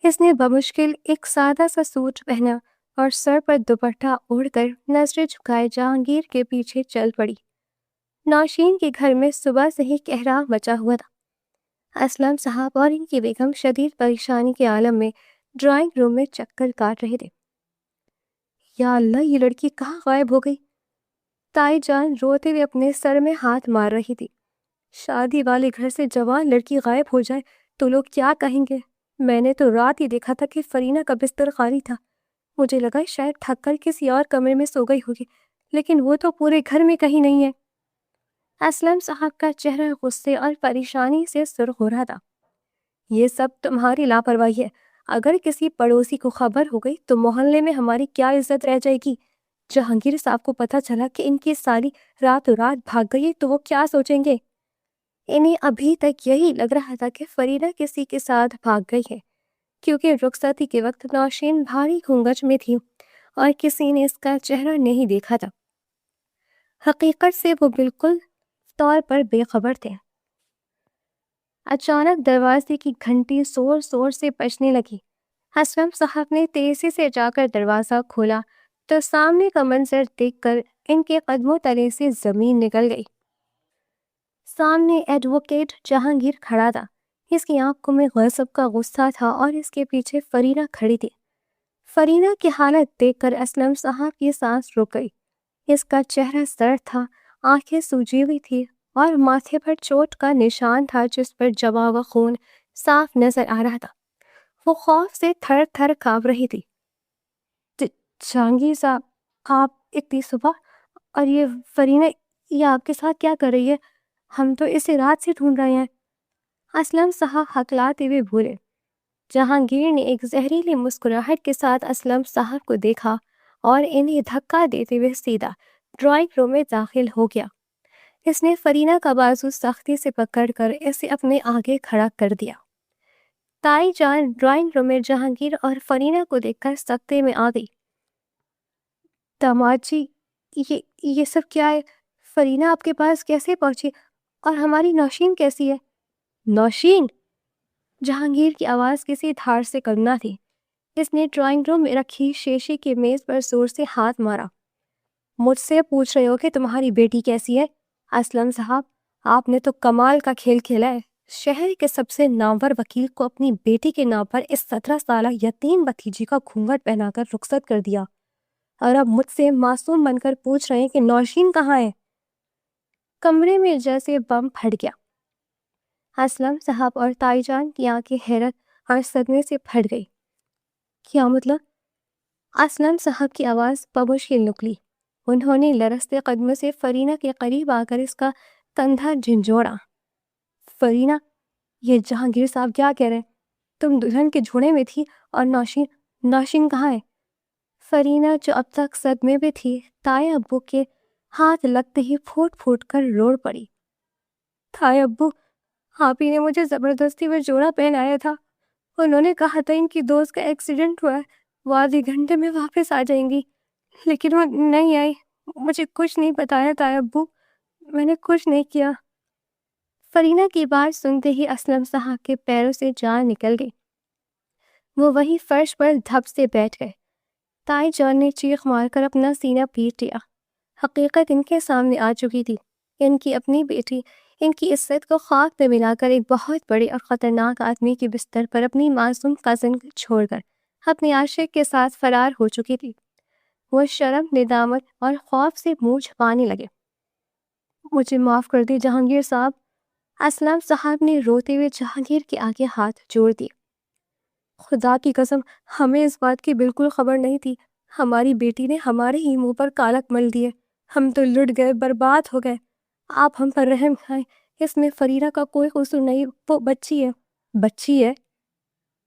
اس نے بمشکل ایک سادہ سا سوٹ پہنا اور سر پر دوپٹہ اوڑھ کر نظریں جھکائے جہانگیر کے پیچھے چل پڑی۔ نوشین کے گھر میں صبح سے ہی کہرا مچا ہوا تھا۔ اسلم صاحب اور ان کی بیگم شدید پریشانی کے عالم میں ڈرائنگ روم میں چکر کاٹ رہے تھے۔ یا اللہ، یہ لڑکی کہاں غائب ہو گئی؟ تائی جان روتے ہوئے اپنے سر میں ہاتھ مار رہی تھی۔ شادی والے گھر سے جوان لڑکی غائب ہو جائے تو لوگ کیا کہیں گے؟ میں نے تو رات ہی دیکھا تھا کہ فرینہ کا بستر خالی تھا۔ مجھے لگا شاید تھک کر کسی اور کمرے میں سو گئی ہوگی، لیکن وہ تو پورے گھر میں کہیں نہیں ہے۔ اسلم صاحب کا چہرہ غصے اور پریشانی سے سرخ ہو رہا تھا۔ یہ سب تمہاری لاپرواہی ہے۔ اگر کسی پڑوسی کو خبر ہو گئی تو محلے میں ہماری کیا عزت رہ جائے گی؟ جہانگیر صاحب کو پتہ چلا کہ ان کی سالی راتوں رات بھاگ گئی تو وہ کیا سوچیں گے؟ انہیں ابھی تک یہی لگ رہا تھا کہ فرینہ کسی کے ساتھ بھاگ گئی ہے، کیونکہ رخصتی کے وقت نوشین بھاری گھونگھٹ میں تھی اور کسی نے اس کا چہرہ نہیں دیکھا تھا۔ حقیقت سے وہ بالکل طور پر بے خبر تھے۔ اچانک دروازے کی گھنٹی زور زور سے بجنے لگی۔ اسلم صاحب نے تیزی سے جا کر دروازہ کھولا تو سامنے کا منظر دیکھ کر ان کے قدموں تلے سے زمین نکل گئی۔ سامنے ایڈوکیٹ جہانگیر کھڑا تھا۔ اس کی آنکھوں میں غضب کا غصہ تھا اور اس کے پیچھے فرینہ کھڑی تھی۔ فرینہ کی حالت دیکھ کر اسلم صاحب کی سانس رک گئی۔ اس کا چہرہ سرد تھا، آنکھیں سوجی ہوئی تھی اور ماتھے پر چوٹ کا نشان تھا جس پر جمع ہوا خون صاف نظر آ رہا تھا۔ وہ خوف سے تھر تھر کانپ رہی تھی۔ جہانگیر صاحب، آپ اتنی صبح؟ اور یہ فرینہ، یہ آپ کے ساتھ کیا کر رہی ہے؟ ہم تو اسے رات سے ڈھونڈ رہے ہیں۔ اسلم صاحب ہکلاتے ہوئے بولے۔ جہانگیر نے ایک زہریلی مسکراہٹ کے ساتھ اسلم صاحب کو دیکھا اور انہیں دھکا دیتے ہوئے سیدھا ڈرائنگ روم میں داخل ہو گیا۔ اس نے فرینہ کا بازو سختی سے پکڑ کر اسے اپنے آگے کھڑا کر دیا۔ تائی جان ڈرائنگ روم میں جہانگیر اور فرینہ کو دیکھ کر سکتے میں آ گئی۔ داماد جی، یہ سب کیا ہے؟ فرینہ آپ کے پاس کیسے پہنچی؟ اور ہماری نوشین کیسی ہے؟ نوشین؟ جہانگیر کی آواز کسی دھار سے کم نہ تھی۔ اس نے ڈرائنگ روم میں رکھی شیشے کی میز پر زور سے ہاتھ مارا۔ مجھ سے پوچھ رہے ہو کہ تمہاری بیٹی کیسی ہے؟ اسلم صاحب، آپ نے تو کمال کا کھیل کھیلا ہے۔ شہر کے سب سے نامور وکیل کو اپنی بیٹی کے نام پر اس 17 سالہ یتیم بھتیجی کا گھونگھٹ پہنا کر رخصت کر دیا، اور اب مجھ سے معصوم بن کر پوچھ رہے ہیں کہ نوشین کہاں ہے؟ کمرے میں جیسے بم پھٹ گیا۔ اسلم صاحب اور تائی جان کی آنکھیں حیرت اور صدمے سے پھٹ گئی۔ کیا مطلب؟ اسلم صاحب کی آواز بمشکل نکلی۔ انہوں نے لرزتے قدموں سے فرینہ کے قریب آ کر اس کا کندھا جھنجھوڑا۔ فرینہ، یہ جہانگیر صاحب کیا کہہ رہے ہیں؟ تم دلہن کے جھوڑے میں تھی، اور نوشین کہاں ہے؟ فرینہ، جو اب تک صدمے میں تھی، تائے ابو کے ہاتھ لگتے ہی پھوٹ پھوٹ کر روڑ پڑی۔ تائے ابو، آپ ہی نے مجھے زبردستی میں جوڑا پہنایا تھا۔ انہوں نے کہا تھا ان کی دوست کا ایکسیڈنٹ ہوا ہے، وہ آدھے گھنٹے میں واپس آ جائیں گی، لیکن وہ نہیں آئی۔ مجھے کچھ نہیں بتایا تائے ابو، میں نے کچھ نہیں کیا۔ فرینہ کی بات سنتے ہی اسلم صاحب کے پیروں سے جان نکل گئی۔ وہ وہیں فرش پر دھپ سے بیٹھ گئے۔ تائی جان نے چیخ مار کر اپنا سینہ پیٹ لیا۔ حقیقت ان کے سامنے آ چکی تھی۔ ان کی اپنی بیٹی ان کی عزت کو خاک میں ملا کر ایک بہت بڑے اور خطرناک آدمی کے بستر پر اپنی معصوم کزن کو چھوڑ کر اپنے عاشق کے ساتھ فرار ہو چکی تھی۔ وہ شرم، ندامت اور خوف سے منہ چھپانے لگے۔ مجھے معاف کر دی جہانگیر صاحب۔ اسلم صاحب نے روتے ہوئے جہانگیر کے آگے ہاتھ جوڑ دیے۔ خدا کی قسم، ہمیں اس بات کی بالکل خبر نہیں تھی۔ ہماری بیٹی نے ہمارے ہی منہ پر کالک مل دیے۔ ہم تو لٹ گئے، برباد ہو گئے۔ آپ ہم پر رحم کھائیں، اس میں فرینہ کا کوئی قصور نہیں، وہ بچی ہے۔ بچی ہے؟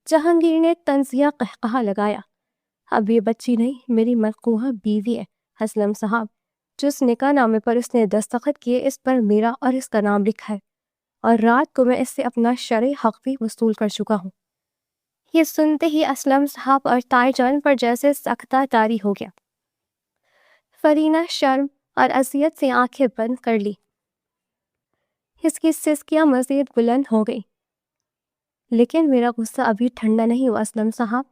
جہانگیر نے طنزیہ قہقہا لگایا۔ اب یہ بچی نہیں، میری مرقوبہ بیوی ہے اسلم صاحب۔ جس نکاح نامے پر اس نے دستخط کیے، اس پر میرا اور اس کا نام لکھا ہے، اور رات کو میں اس سے اپنا شرعی حق بھی وصول کر چکا ہوں۔ یہ سنتے ہی اسلم صاحب اور تائی جان پر جیسے سکتہ طاری ہو گیا۔ فرینہ شرم اور اذیت سے آنکھیں بند کر لی۔ اس کی سسکیاں مزید بلند ہو گئی۔ لیکن میرا غصہ ابھی ٹھنڈا نہیں ہوا اسلم صاحب۔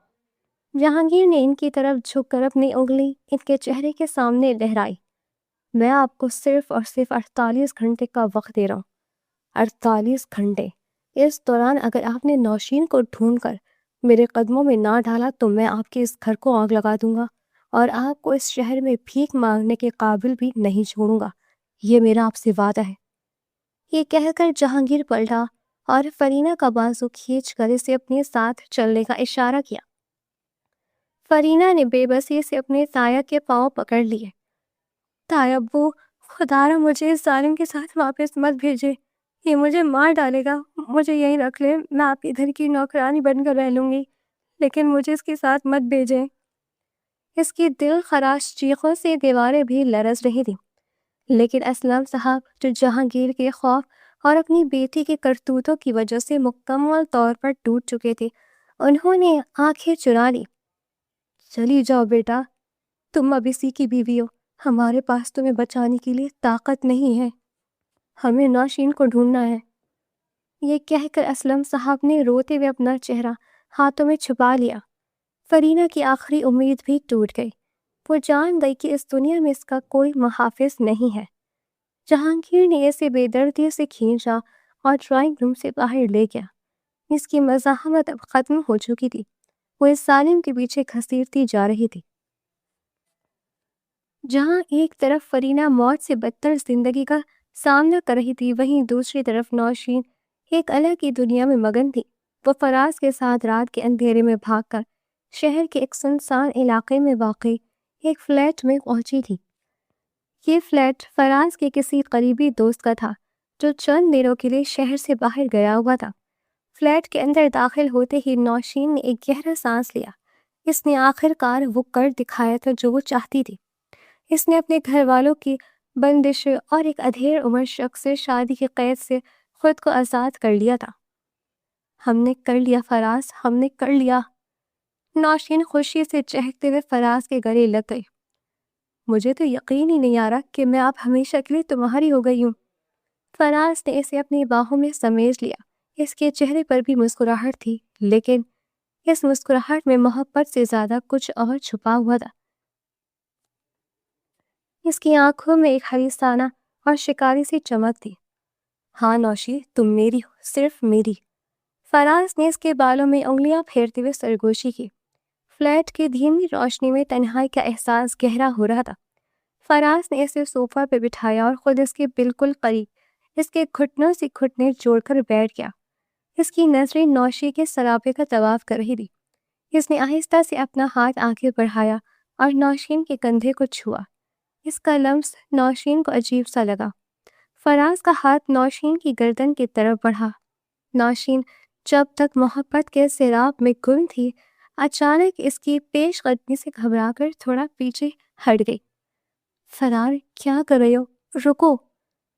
جہانگیر نے ان کی طرف جھک کر اپنی انگلی ان کے چہرے کے سامنے لہرائی۔ میں آپ کو صرف اور صرف 48 گھنٹے کا وقت دے رہا ہوں۔ 48 گھنٹے۔ اس دوران اگر آپ نے نوشین کو ڈھونڈ کر میرے قدموں میں نہ ڈالا تو میں آپ کے اس گھر کو آگ لگا دوں گا، اور آپ کو اس شہر میں بھیک مانگنے کے قابل بھی نہیں چھوڑوں گا۔ یہ میرا آپ سے وعدہ ہے۔ یہ کہہ کر جہانگیر پلٹا اور فرینہ کا بازو کھینچ کر اسے اپنے ساتھ چلنے کا اشارہ کیا۔ فرینہ نے بے بسی سے اپنے تایا کے پاؤں پکڑ لیے۔ تایا ابو، خدا را مجھے اس ظالم کے ساتھ واپس مت بھیجے، یہ مجھے مار ڈالے گا۔ مجھے یہیں رکھ لے، میں آپ کے گھر کی نوکرانی بن کر رہ لوں گی، لیکن مجھے اس کے ساتھ مت بھیجیں۔ اس کی دل خراش چیخوں سے دیواریں بھی لرز رہی تھیں، لیکن اسلم صاحب، جو جہانگیر کے خوف اور اپنی بیٹی کے کرتوتوں کی وجہ سے مکمل طور پر ٹوٹ چکے تھے، انہوں نے آنکھیں چرا لی۔ چلی جاؤ بیٹا، تم اب اسی کی بیوی ہو، ہمارے پاس تمہیں بچانے کے لیے طاقت نہیں ہے، ہمیں نوشین کو ڈھونڈنا ہے۔ یہ کہہ کر اسلم صاحب نے روتے ہوئے اپنا چہرہ ہاتھوں میں چھپا لیا۔ فرینہ کی آخری امید بھی ٹوٹ گئی۔ وہ جان گئی کہ اس دنیا میں اس کا کوئی محافظ نہیں ہے۔ جہانگیر نے اسے بے دردی سے کھینچا اور ڈرائنگ روم سے باہر لے گیا۔ اس کی مزاحمت اب ختم ہو چکی تھی۔ وہ اس ظالم کے پیچھے گھسیٹتی جا رہی تھی۔ جہاں ایک طرف فرینہ موت سے بدتر زندگی کا سامنا کر رہی تھی، وہیں دوسری طرف نوشین ایک الگ ہی دنیا میں مگن تھی۔ وہ فراز کے ساتھ رات کے اندھیرے میں بھاگ کر شہر کے ایک سنسان علاقے میں واقع ایک فلیٹ میں پہنچی تھی۔ یہ فلیٹ فراز کے کسی قریبی دوست کا تھا، جو چند دنوں کے لیے شہر سے باہر گیا ہوا تھا۔ فلیٹ کے اندر داخل ہوتے ہی نوشین نے ایک گہرا سانس لیا۔ اس نے آخر کار وہ کر دکھایا تھا جو وہ چاہتی تھی۔ اس نے اپنے گھر والوں کی بندش اور ایک ادھیڑ عمر شخص سے شادی کی قید سے خود کو آزاد کر لیا تھا۔ ہم نے کر لیا فراز، ہم نے کر لیا۔ نوشین خوشی سے چہکتے ہوئے فراز کے گلے لگ گئی۔ مجھے تو یقین ہی نہیں آ رہا کہ میں اب ہمیشہ کے لیے تمہاری ہو گئی ہوں۔ فراز نے اسے اپنی باہوں میں سمیٹ لیا۔ اس کے چہرے پر بھی مسکراہٹ تھی، لیکن اس مسکراہٹ میں محبت سے زیادہ کچھ اور چھپا ہوا تھا۔ اس کی آنکھوں میں ایک حریصانہ اور شکاری سی چمک تھی۔ ہاں نوشی، تم میری ہو، صرف میری۔ فراز نے اس کے بالوں میں انگلیاں پھیرتے ہوئے سرگوشی کی۔ فلیٹ کی دھیمی روشنی میں تنہائی کا احساس گہرا ہو رہا تھا۔ فراز نے اسے صوفہ پہ بٹھایا اور خود اس کے بالکل قریب اس کے گھٹنوں سے گھٹنے جوڑ کر بیٹھ گیا۔ اس کی نظریں نوشی کے سراپے کا طواف کر رہی تھی۔ اس نے آہستہ سے اپنا ہاتھ آگے بڑھایا اور نوشین کے کندھے کو چھوا۔ اس کا لمس نوشین کو عجیب سا لگا۔ فراز کا ہاتھ نوشین کی گردن کی طرف بڑھا۔ نوشین جب تک محبت کے سیراب میں گم تھی، اچانک اس کی پیش قدمی سے گھبرا کر تھوڑا پیچھے ہٹ گئی۔ فرار، کیا کر رہے ہو؟ رکو۔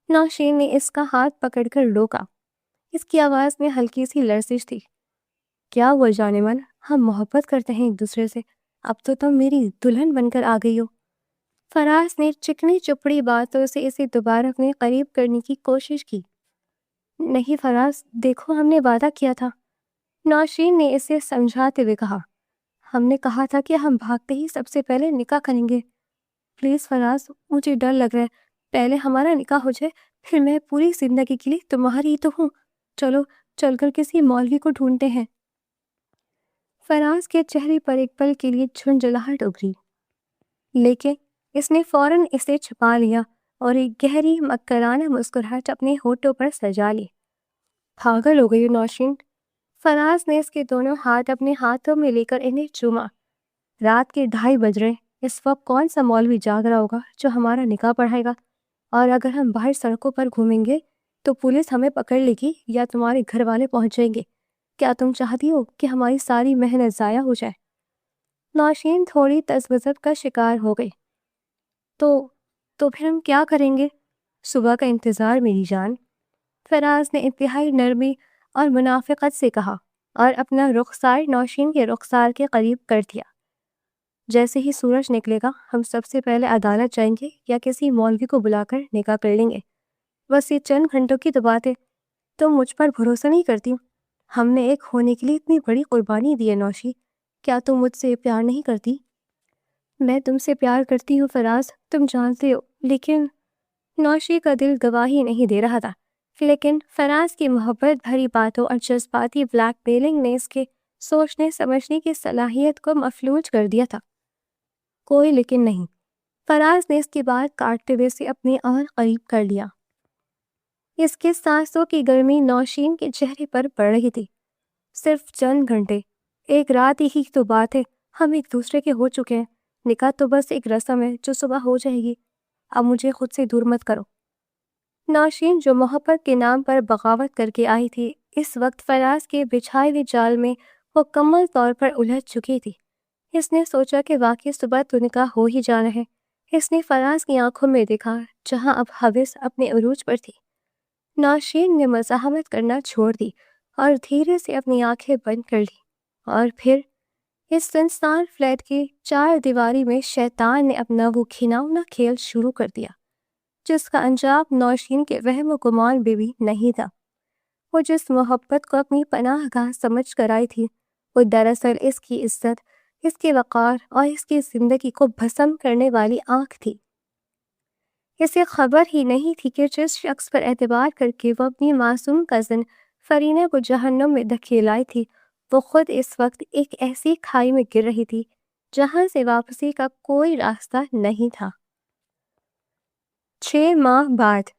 نوشین نے اس کا ہاتھ پکڑ کر روکا۔ اس کی آواز میں ہلکی سی لرزش تھی۔ کیا ہوا جانے من؟ ہم محبت کرتے ہیں ایک دوسرے سے، اب تو تم میری دلہن بن کر آ گئی ہو۔ فراز نے چکنی چپڑی باتوں سے اسے دوبارہ اپنے قریب کرنے کی کوشش کی۔ نہیں فراز، دیکھو ہم نے وعدہ کیا تھا۔ نوشین نے اسے سمجھاتے ہوئے کہا۔ ہم نے کہا تھا کہ ہم بھاگتے ہی سب سے پہلے نکاح کریں گے۔ پلیز فراز، مجھے ڈر لگ رہا ہے، پہلے ہمارا نکاح ہو جائے، پھر میں پوری زندگی کے لیے تمہاری ہی تو ہوں۔ چلو چل کر کسی مولوی کو ڈھونڈتے ہیں۔ فراز کے چہرے پر ایک پل کے لیے جھنجھلاہٹ ابھری، لیکن اس نے فوراً اسے چھپا لیا اور ایک گہری مکرانہ مسکراہٹ اپنے ہونٹوں پر سجا لی۔ پاگل ہو گئی نوشین۔ فراز نے اس کے دونوں ہاتھ اپنے ہاتھوں میں لے کر انہیں چوما۔ رات کے 2:30 بج رہے، اس وقت کون سا مولوی جاگ رہا ہوگا جو ہمارا نکاح پڑھائے گا؟ اور اگر ہم باہر سڑکوں پر گھومیں گے تو پولیس ہمیں پکڑ لے گی یا تمہارے گھر والے پہنچ جائیں گے۔ کیا تم چاہتی ہو کہ ہماری ساری محنت ضائع ہو جائے؟ نوشین تھوڑی تذبذب کا شکار ہو گئی۔ تو پھر ہم کیا کریں گے؟ صبح کا انتظار میری جان، فراز نے انتہائی نرمی اور منافقت سے کہا اور اپنا رخسار نوشین کے رخسار کے قریب کر دیا۔ جیسے ہی سورج نکلے گا ہم سب سے پہلے عدالت جائیں گے یا کسی مولوی کو بلا کر نکاح کر لیں گے۔ بس یہ چند گھنٹوں کی تو بات ہے، تم مجھ پر بھروسہ نہیں کرتی؟ ہم نے ایک ہونے کے لیے اتنی بڑی قربانی دی ہے نوشی، کیا تم مجھ سے پیار نہیں کرتی؟ میں تم سے پیار کرتی ہوں فراز، تم جانتے ہو، لیکن نوشی کا دل گواہی نہیں دے رہا تھا۔ لیکن فراز کی محبت بھری باتوں اور جذباتی بلیک میلنگ نے اس کے سوچنے سمجھنے کی صلاحیت کو مفلوج کر دیا تھا۔ کوئی لیکن نہیں۔ فراز نے اس کی بات کاٹتے ہوئے سے اپنے اور قریب کر لیا۔ اس کے سانسوں کی گرمی نوشین کے چہرے پر پڑ رہی تھی۔ صرف چند گھنٹے، ایک رات ہی تو بات ہے، ہم ایک دوسرے کے ہو چکے ہیں۔ نکاح تو بس ایک رسم ہے جو صبح ہو جائے گی۔ اب مجھے خود سے دور مت کرو۔ نوشین جو محبت کے نام پر بغاوت کر کے آئی تھی، اس وقت فراز کے بچھائے ہوئے جال میں مکمل طور پر الجھ چکی تھی۔ اس نے سوچا کہ واقعی صبح تو نکاح ہو ہی جانا ہے۔ اس نے فراز کی آنکھوں میں دیکھا جہاں اب ہوس اپنے عروج پر تھی۔ نوشین نے مزاحمت کرنا چھوڑ دی اور دھیرے سے اپنی آنکھیں بند کر لی، اور پھر اس سنسان فلیٹ کی 4 دیواری میں شیطان نے اپنا وہ گھناؤنا کھیل شروع کر دیا جس کا انجام نوشین کے وہم و گمان بھی نہیں تھا۔ وہ جس محبت کو اپنی پناہ گاہ سمجھ کر آئی تھی، وہ دراصل اس کی عزت، اس کے وقار اور اس کی زندگی کو بھسم کرنے والی آنکھ تھی۔ اسے خبر ہی نہیں تھی کہ جس شخص پر اعتبار کر کے وہ اپنی معصوم کزن فرینہ کو جہنم میں دھکیلائی تھی، وہ خود اس وقت ایک ایسی کھائی میں گر رہی تھی جہاں سے واپسی کا کوئی راستہ نہیں تھا۔ 6 ماہ بعد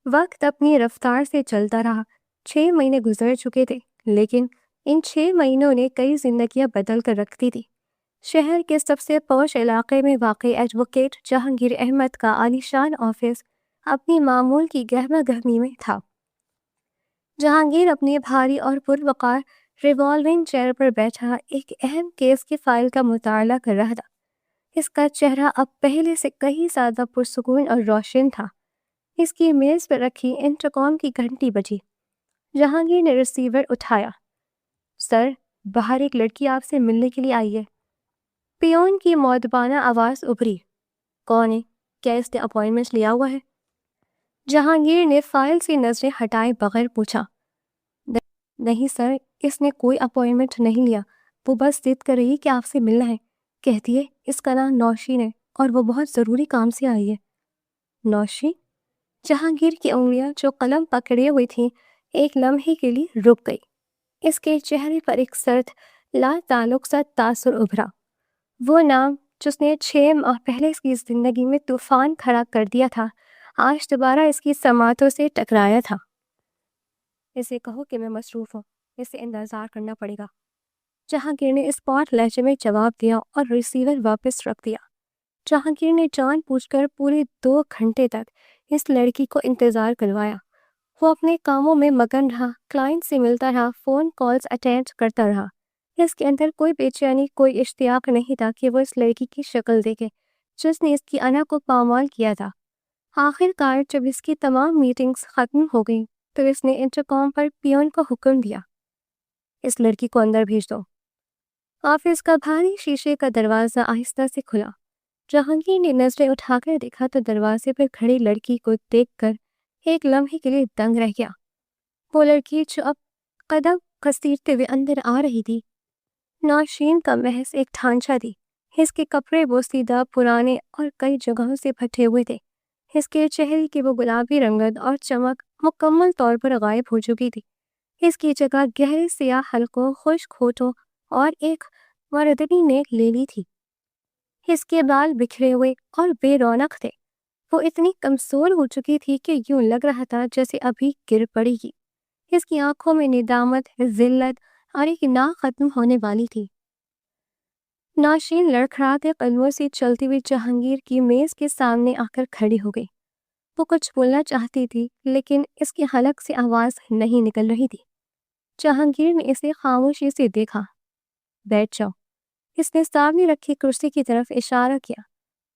وقت اپنی رفتار سے چلتا رہا۔ 6 مہینے گزر چکے تھے، لیکن ان 6 مہینوں نے کئی زندگیاں بدل کر رکھ دی تھی۔ شہر کے سب سے پوش علاقے میں واقع ایڈوکیٹ جہانگیر احمد کا عالیشان آفس اپنی معمول کی گہما گہمی میں تھا۔ جہانگیر اپنے بھاری اور پروقار ریوالونگ چیئر پر بیٹھا ایک اہم کیس کی فائل کا مطالعہ کر رہا تھا۔ اس کا چہرہ اب پہلے سے کہیں زیادہ پرسکون اور روشن تھا۔ اس کی میز پر رکھی انٹرکام کی گھنٹی بجی۔ جہانگیر نے ریسیور اٹھایا۔ سر، باہر ایک لڑکی آپ سے ملنے کے لیے آئی ہے۔ پیون کی مؤدبانہ آواز ابھری۔ کون ہے؟ کیا اس نے اپوائنٹمنٹ لیا ہوا ہے؟ جہانگیر نے فائل سے نظریں ہٹائے بغیر پوچھا۔ نہیں سر، اس نے کوئی اپوائنٹمنٹ نہیں لیا، وہ بس ضد کر رہی کہ آپ سے ملنا ہے۔ کہتی ہے اس کا نام نوشین ہے اور وہ بہت ضروری کام سے آئی ہے۔ نوشین؟ جہانگیر کی انگلیاں جو قلم پکڑے ہوئی تھیں ایک لمحے کے لیے رک گئی۔ اس کے چہرے پر ایک سرد لا تعلق سا تاثر ابھرا۔ وہ نام جس نے 6 ماہ پہلے اس کی زندگی میں طوفان کھڑا کر دیا تھا، آج دوبارہ اس کی سماعتوں سے ٹکرایا تھا۔ اسے کہو کہ میں مصروف ہوں، اسے انتظار کرنا پڑے گا۔ جہانگیر نے اسپاٹ لہجے میں جواب دیا اور ریسیور واپس رکھ دیا۔ جہانگیر نے جان بوجھ کر پورے 2 گھنٹے تک اس لڑکی کو انتظار کروایا۔ وہ اپنے کاموں میں مگن رہا، کلائنٹ سے ملتا رہا، فون کالز اٹینڈ کرتا رہا۔ اس کے اندر کوئی بے چینی، کوئی اشتیاق نہیں تھا کہ وہ اس لڑکی کی شکل دیکھے جس نے اس کی انا کو پامال کیا تھا۔ آخر کار جب اس کی تمام میٹنگز ختم ہو گئیں تو اس نے انٹرکام پر پیون کو حکم دیا، اس لڑکی کو اندر بھیج دو۔ آفس کا بھاری شیشے کا دروازہ آہستہ سے کھلا۔ جہانگیر نے نظریں اٹھا کر دیکھا تو دروازے پر کھڑی لڑکی کو دیکھ کر ایک لمحے کے لیے دنگ رہ گیا۔ وہ لڑکی جو اب قدم گھسیٹتے ہوئے اندر آ رہی تھی، نوشین کا محض ایک ڈھانچہ تھی۔ اس کے کپڑے بوسیدہ، پرانے اور کئی جگہوں سے پھٹے ہوئے تھے۔ اس کے چہرے کی وہ گلابی رنگت اور چمک مکمل طور پر غائب ہو چکی تھی۔ اس کی جگہ گہرے سیاہ حلقوں، خشک ہونٹوں اور ایک مردنی نے لے لی تھی۔ اس کے بال بکھرے ہوئے اور بے رونق تھے۔ وہ اتنی کمزور ہو چکی تھی کہ یوں لگ رہا تھا جیسے ابھی گر پڑے گی۔ اس کی آنکھوں میں ندامت، ذلت اور ایک نا ختم ہونے والی تھی۔ نوشین لڑکھڑاتے قدموں سے چلتی ہوئی جہانگیر کی میز کے سامنے آ کر کھڑی ہو گئی۔ وہ کچھ بولنا چاہتی تھی لیکن اس کی حلق سے آواز نہیں نکل رہی تھی۔ جہانگیر نے اسے خاموشی سے دیکھا۔ بیٹھ جاؤ، اس نے سامنے رکھی کرسی کی طرف اشارہ کیا۔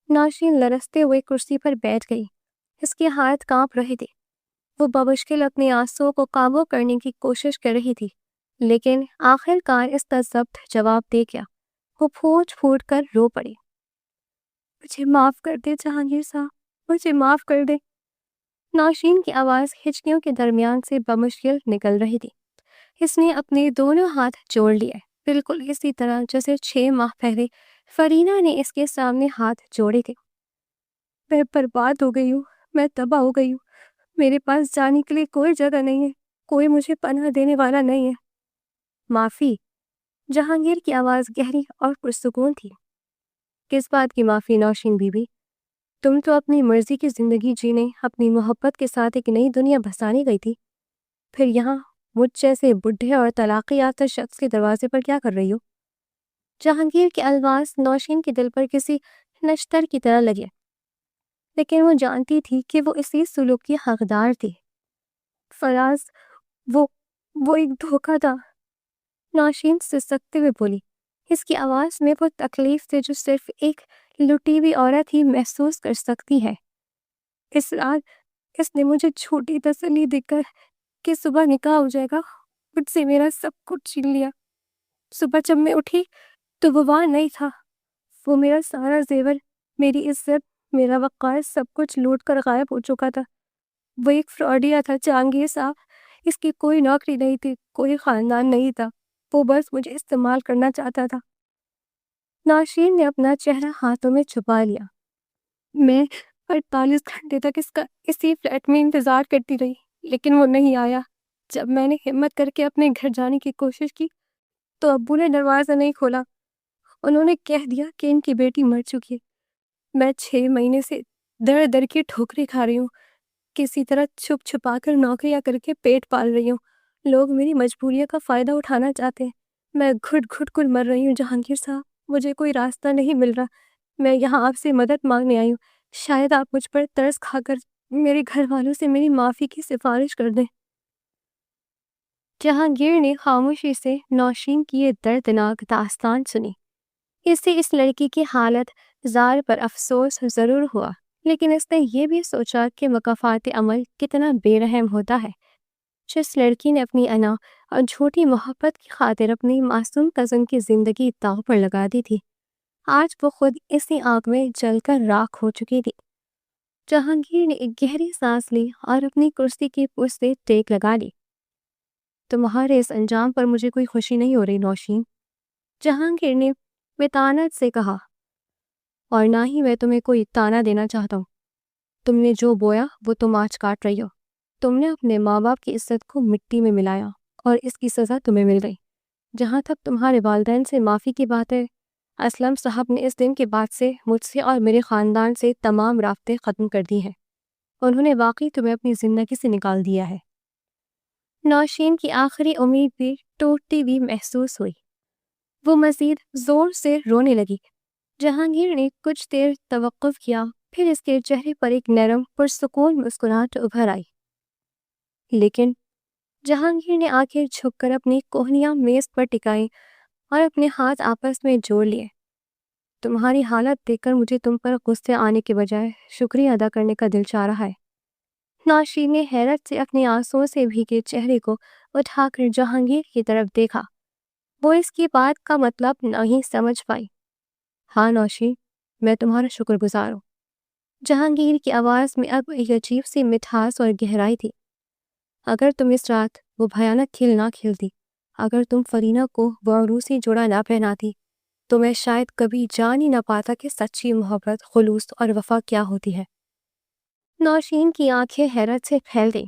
نوشین لرزتے ہوئے کرسی پر بیٹھ گئی۔ اس کے ہاتھ کانپ رہے تھے۔ وہ بمشکل اپنے آنسوؤں کو قابو کرنے کی کوشش کر رہی تھی لیکن آخر کار اس کا ضبط جواب دے گیا۔ وہ پھوٹ پھوٹ کر رو پڑی۔ مجھے معاف کر دے جہانگیر صاحب، مجھے معاف کر دے۔ نوشین کی آواز ہچکیوں کے درمیان سے بمشکل نکل رہی تھی۔ اس نے اپنے دونوں ہاتھ جوڑ لیے، بالکل اسی طرح جیسے 6 ماہ پہلے فرینا نے اس کے سامنے ہاتھ جوڑے تھے۔ میں برباد ہو گئی ہوں، میں تباہ ہو گئی ہوں۔ میرے پاس جانے کے لیے کوئی جگہ نہیں ہے، کوئی مجھے پناہ دینے والا نہیں ہے۔ معافی؟ جہانگیر کی آواز گہری اور پرسکون تھی۔ کس بات کی معافی نوشین بی بی؟ تم تو اپنی مرضی کی زندگی جینے، اپنی محبت کے ساتھ ایک نئی دنیا بسانے گئی تھی، پھر یہاں مجھ جیسے بڈھے اور طلاق یافتہ شخص کے دروازے پر کیا کر رہی ہو؟ جہانگیر کے الفاظ نوشین کے دل پر کسی نشتر کی طرح لگے، لیکن وہ جانتی تھی کہ وہ اسی سلوک کی حقدار تھی۔ فراز، وہ ایک دھوکہ تھا، نوشین سسکتے ہوئے بولی۔ اس کی آواز میں وہ تکلیف تھی جو صرف ایک لٹی ہوئی عورت ہی محسوس کر سکتی ہے۔ اس رات اس نے مجھے جھوٹی تسلی دے کر کہ صبح نکاح ہو جائے گا، مجھ سے میرا سب کچھ چھین لیا۔ صبح جب میں اٹھی تو وہ وہاں نہیں تھا۔ وہ میرا سارا زیور، میری عزت، میرا وقار، سب کچھ لوٹ کر غائب ہو چکا تھا۔ وہ ایک فراڈیا تھا جہانگیر صاحب۔ اس کی کوئی نوکری نہیں تھی، کوئی خاندان نہیں تھا، وہ بس مجھے استعمال کرنا چاہتا تھا۔ نوشین نے اپنا چہرہ ہاتھوں میں چھپا لیا۔ میں 48 گھنٹے تک اس کا اسی فلیٹ میں انتظار کرتی رہی لیکن وہ نہیں آیا۔ جب میں نے ہمت کر کے اپنے گھر جانے کی کوشش کی تو ابو نے دروازہ نہیں کھولا۔ انہوں نے کہہ دیا کہ ان کی بیٹی مر چکی ہے۔ میں 6 مہینے سے در در کی ٹھوکریں کھا رہی ہوں، کسی طرح چھپ چھپا کر نوکریاں کر کے پیٹ پال رہی ہوں۔ لوگ میری مجبوریوں کا فائدہ اٹھانا چاہتے ہیں۔ میں گھٹ گھٹ کر مر رہی ہوں جہانگیر صاحب، مجھے کوئی راستہ نہیں مل رہا۔ میں یہاں آپ سے مدد مانگنے آئی ہوں، شاید آپ مجھ پر ترس کھا کر میرے گھر والوں سے میری معافی کی سفارش کر دیں۔ جہانگیر نے خاموشی سے نوشین کی یہ دردناک داستان سنی۔ اس سے اس لڑکی کی حالت زار پر افسوس ضرور ہوا، لیکن اس نے یہ بھی سوچا کہ مکافات عمل کتنا بے رحم ہوتا ہے۔ جس لڑکی نے اپنی انا اور جھوٹی محبت کی خاطر اپنی معصوم کزن کی زندگی داؤ پر لگا دی تھی، آج وہ خود اسی آگ میں جل کر راکھ ہو چکی تھی۔ جہانگیر نے ایک گہری سانس لی اور اپنی کرسی کی پشت سے ٹیک لگا لی۔ تمہارے اس انجام پر مجھے کوئی خوشی نہیں ہو رہی نوشین، جہانگیر نے متانت سے کہا، اور نہ ہی میں تمہیں کوئی تانا دینا چاہتا ہوں۔ تم نے جو بویا وہ تم آج کاٹ رہی ہو۔ تم نے اپنے ماں باپ کی عزت کو مٹی میں ملایا اور اس کی سزا تمہیں مل گئی۔ جہاں تک تمہارے والدین سے معافی کی بات ہے، اسلم صاحب نے اس دن کے بعد سے مجھ سے اور میرے خاندان سے تمام رابطے ختم کر دی ہیں۔ انہوں نے واقعی تمہیں اپنی زندگی سے نکال دیا ہے۔ نوشین کی آخری امید بھی ٹوٹتی بھی محسوس ہوئی۔ وہ مزید زور سے رونے لگی۔ جہانگیر نے کچھ دیر توقف کیا، پھر اس کے چہرے پر ایک نرم پرسکون مسکراہٹ ابھر آئی۔ لیکن جہانگیر نے آنکھیں جھک کر اپنی کوہنیاں میز پر ٹکائیں اور اپنے ہاتھ آپس میں جوڑ لیے۔ تمہاری حالت دیکھ کر مجھے تم پر غصے آنے کے بجائے شکریہ ادا کرنے کا دل چاہ رہا ہے۔ نوشین نے حیرت سے اپنے آنسوؤں سے بھیگے چہرے کو اٹھا کر جہانگیر کی طرف دیکھا۔ وہ اس کی بات کا مطلب نہیں سمجھ پائی۔ ہاں نوشین، میں تمہارا شکر گزار ہوں۔ جہانگیر کی آواز میں اب ایک عجیب سی مٹھاس اور گہرائی تھی۔ اگر تم اس رات وہ بھیانک کھیل نہ کھیلتی، اگر تم فرینہ کو وہ عروسی جوڑا نہ پہناتی، تو میں شاید کبھی جان ہی نہ پاتا کہ سچی محبت، خلوص اور وفا کیا ہوتی ہے۔ نوشین کی آنکھیں حیرت سے پھیل گئیں۔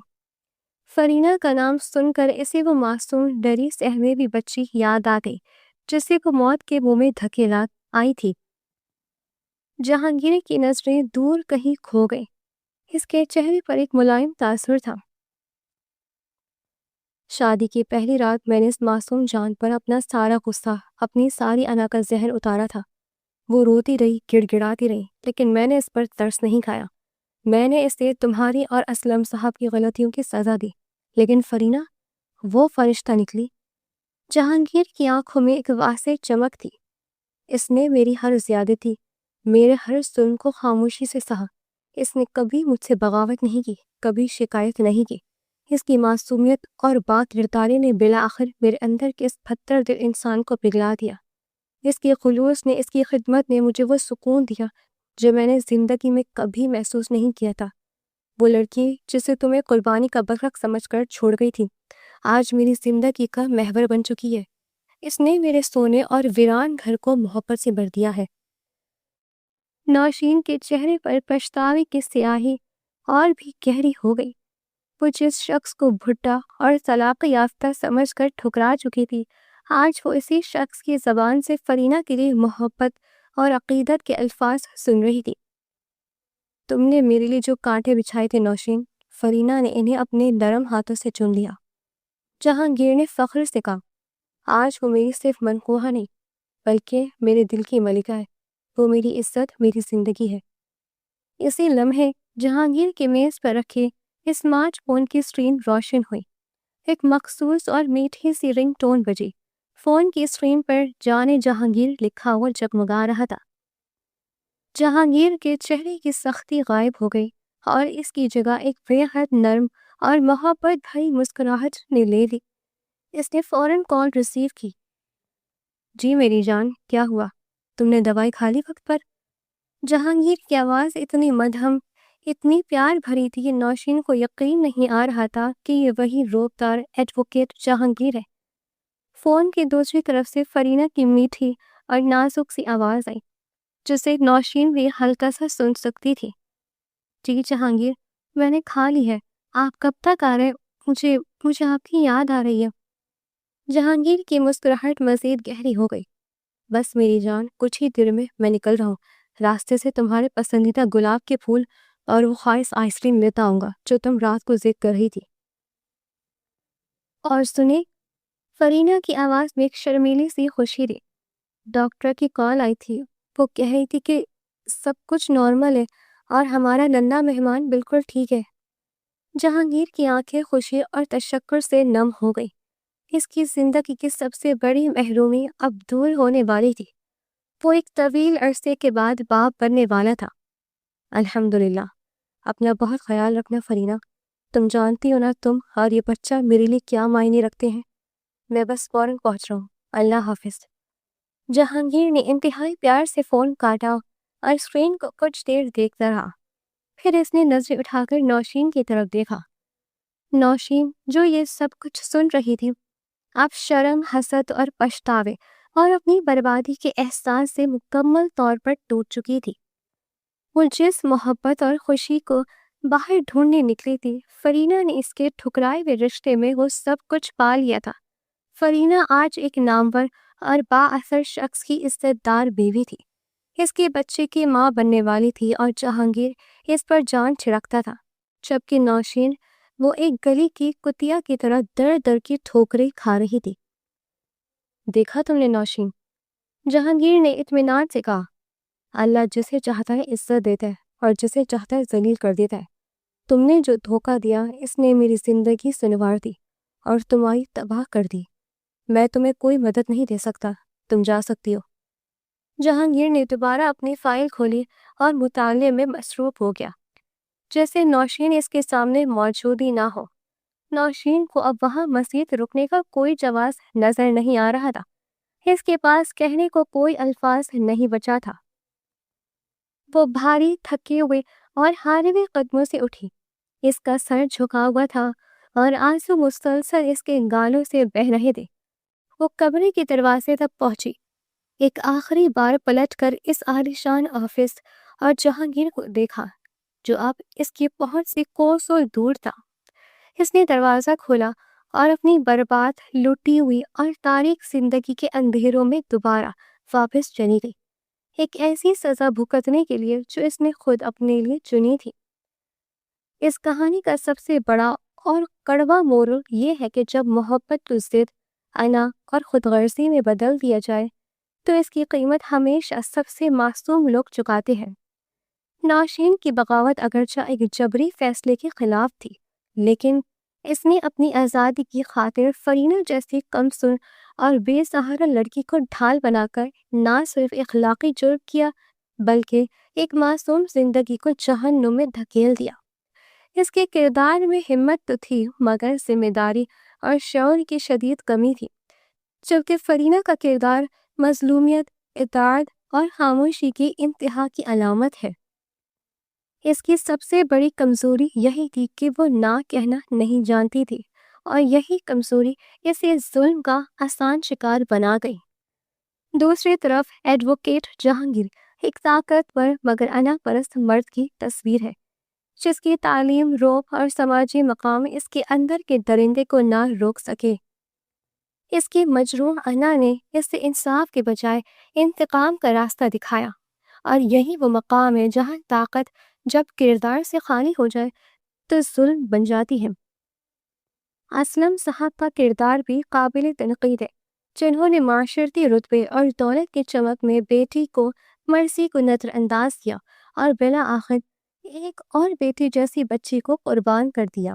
فرینہ کا نام سن کر اسے وہ معصوم ڈری سہمی بھی بچی یاد آ گئی جسے وہ موت کے منہ میں دھکیلا آئی تھی۔ جہانگیر کی نظریں دور کہیں کھو گئی۔ اس کے چہرے پر ایک ملائم تاثر تھا۔ شادی کی پہلی رات میں نے اس معصوم جان پر اپنا سارا غصہ، اپنی ساری انا کا زہر اتارا تھا۔ وہ روتی رہی، گڑ گڑاتی رہی، لیکن میں نے اس پر ترس نہیں کھایا۔ میں نے اسے تمہاری اور اسلم صاحب کی غلطیوں کی سزا دی، لیکن فرینہ وہ فرشتہ نکلی۔ جہانگیر کی آنکھوں میں ایک واسع چمک تھی۔ اس نے میری ہر زیادتی، میرے ہر ظلم کو خاموشی سے سہا۔ اس نے کبھی مجھ سے بغاوت نہیں کی، کبھی شکایت نہیں کی۔ اس کی معصومیت اور بات گرداری نے بالآخر میرے اندر کے اس پتھر دل انسان کو پگھلا دیا۔ اس کی خلوص نے، اس کی خدمت نے مجھے وہ سکون دیا جو میں نے زندگی میں کبھی محسوس نہیں کیا تھا۔ وہ لڑکی جسے تمہیں قربانی کا بکرا سمجھ کر چھوڑ گئی تھی، آج میری زندگی کا محور بن چکی ہے۔ اس نے میرے سونے اور ویران گھر کو محبت سے بھر دیا ہے۔ نوشین کے چہرے پر پچھتاوے کی سیاہی اور بھی گہری ہو گئی۔ وہ جس شخص کو بھٹا اور طلاق یافتہ سمجھ کر ٹھکرا چکی تھی، آج وہ اسی شخص کی زبان سے فرینہ کے لیے محبت اور عقیدت کے الفاظ سن رہی تھی۔ تم نے میرے لیے جو کانٹے بچھائے تھے نوشین، فرینہ نے انہیں اپنے نرم ہاتھوں سے چن لیا۔ جہانگیر نے فخر سے کہا، آج وہ میری صرف منقوہ نہیں بلکہ میرے دل کی ملکہ ہے۔ وہ میری عزت، میری زندگی ہے۔ اسی لمحے جہانگیر کے میز پر رکھے اسمارٹ فون کی اسکرین روشن ہوئی۔ ایک مخصوص اور میٹھی سی رنگ ٹون بجی۔ فون کی اسکرین پر جانے جہانگیر لکھا ہوا جگمگا رہا تھا۔ جہانگیر کے چہرے کی سختی غائب ہو گئی اور اس کی جگہ ایک بے حد نرم اور محبت بھری مسکراہٹ نے لے لی۔ اس نے فوراً کال ریسیو کی۔ جی میری جان، کیا ہوا؟ تم نے دوائی کھا لی وقت پر؟ جہانگیر کی آواز اتنی مدھم، اتنی پیار بھری تھی کہ نوشین کو یقین نہیں آ رہا تھا کہ یہ وہی روبدار ایڈوکیٹ جہانگیر ہے۔ فون کی دوسری طرف سے فرینہ کی میٹھی اور نازک سی آواز آئی جسے نوشین بھی ہلکا سا سن سکتی تھی۔ جی جہانگیر، میں نے کھا لی ہے۔ آپ کب تک آ رہے؟ مجھے آپ کی یاد آ رہی ہے۔ جہانگیر کی مسکراہٹ مزید گہری ہو گئی۔ بس میری جان، کچھ ہی دیر میں میں نکل رہا ہوں۔ راستے سے تمہارے پسندیدہ گلاب کے پھول اور وہ خواہش آئس کریم لیتا آؤں گا جو تم رات کو ذکر کر رہی تھی۔ اور سنیں، فرینہ کی آواز میں ایک شرمیلی سی خوشی تھی۔ ڈاکٹر کی کال آئی تھی۔ وہ کہہ رہی تھی کہ سب کچھ نارمل ہے اور ہمارا ننھا مہمان بالکل ٹھیک ہے۔ جہانگیر کی آنکھیں خوشی اور تشکر سے نم ہو گئی۔ اس کی زندگی کی سب سے بڑی محرومی اب دور ہونے والی تھی۔ وہ ایک طویل عرصے کے بعد باپ بننے والا تھا۔ الحمدللہ۔ اپنا بہت خیال رکھنا فرینہ۔ تم جانتی ہو نا، تم اور یہ بچہ میرے لیے کیا معنی رکھتے ہیں۔ میں بس فوراً پہنچ رہا ہوں، اللہ حافظ۔ جہانگیر نے انتہائی پیار سے فون کاٹا اور اسکرین کو کچھ دیر دیکھتا رہا۔ پھر اس نے نظریں اٹھا کر نوشین کی طرف دیکھا۔ نوشین جو یہ سب کچھ سن رہی تھی، اب شرم، حسد اور پچھتاوے اور اپنی بربادی کے احساس سے مکمل طور پر ٹوٹ چکی تھی۔ وہ جس محبت اور خوشی کو باہر ڈھونڈنے نکلی تھی، فرینہ نے اس کے ٹھکرائے ہوئے رشتے میں وہ سب کچھ پا لیا تھا۔ فرینہ آج ایک نامور اور با اثر شخص کی عزت دار بیوی تھی۔ اس کے بچے کی ماں بننے والی تھی اور جہانگیر اس پر جان چھڑکتا تھا، جبکہ نوشین وہ ایک گلی کی کتیا کی طرح در در کی ٹھوکریں کھا رہی تھی۔ دیکھا تم نے نوشین؟ جہانگیر نے اطمینان سے کہا، اللہ جسے چاہتا ہے عزت دیتا ہے اور جسے چاہتا ہے ذلیل کر دیتا ہے۔ تم نے جو دھوکہ دیا اس نے میری زندگی سنوار دی اور تمہاری تباہ کر دی۔ میں تمہیں کوئی مدد نہیں دے سکتا، تم جا سکتی ہو۔ جہانگیر نے دوبارہ اپنی فائل کھولی اور مطالعے میں مصروف ہو گیا، جیسے نوشین اس کے سامنے موجود ہی نہ ہو۔ نوشین کو اب وہاں مزید رکنے کا کوئی جواز نظر نہیں آ رہا تھا۔ اس کے پاس کہنے کو کوئی الفاظ نہیں بچا تھا۔ وہ بھاری، تھکے ہوئے اور ہارے ہوئے قدموں سے اٹھی۔ اس کا سر جھکا ہوا تھا اور آنسو مسلسل اس کے گالوں سے بہہ رہے تھے۔ وہ کمرے کے دروازے تک پہنچی، ایک آخری بار پلٹ کر اس عالیشان آفس اور جہانگیر کو دیکھا جو اب اس کی پہنچ سے کوسوں دور تھا۔ اس نے دروازہ کھولا اور اپنی برباد، لٹی ہوئی اور تاریک زندگی کے اندھیروں میں دوبارہ واپس چلی گئی، ایک ایسی سزا بھگتنے کے لیے جو اس نے خود اپنے لیے چنی تھی۔ اس کہانی کا سب سے بڑا اور کڑوا مورل یہ ہے کہ جب محبت کو ضد، انا اور خود غرضی میں بدل دیا جائے تو اس کی قیمت ہمیشہ سب سے معصوم لوگ چکاتے ہیں۔ نوشین کی بغاوت اگرچہ ایک جبری فیصلے کے خلاف تھی، لیکن اس نے اپنی آزادی کی خاطر فرینہ جیسی کمسن اور بے سہارا لڑکی کو ڈھال بنا کر نہ صرف اخلاقی جرم کیا بلکہ ایک معصوم زندگی کو جہنم میں دھکیل دیا۔ اس کے کردار میں ہمت تو تھی مگر ذمہ داری اور شعور کی شدید کمی تھی، جبکہ فرینہ کا کردار مظلومیت، اطاعت اور خاموشی کی انتہا کی علامت ہے۔ اس کی سب سے بڑی کمزوری یہی تھی کہ وہ نہ کہنا نہیں جانتی تھی، اور یہی کمزوری اسے ظلم کا آسان شکار بنا گئی۔ دوسری طرف ایڈوکیٹ جہانگیر ایک طاقتور مگر انا پرست مرد کی تصویر ہے، جس کی تعلیم، روب اور سماجی مقام اس کے اندر کے درندے کو نہ روک سکے۔ اس کی مجروح انا نے اسے انصاف کے بجائے انتقام کا راستہ دکھایا، اور یہی وہ مقام ہے جہاں طاقت جب کردار سے خالی ہو جائے تو ظلم بن جاتی ہے۔ اسلم صاحب کا کردار بھی قابل تنقید ہے، جنہوں نے معاشرتی رتبے اور دولت کی چمک میں بیٹی کو مرضی کو نظر انداز کیا اور بالآخر ایک اور بیٹی جیسی بچی کو قربان کر دیا۔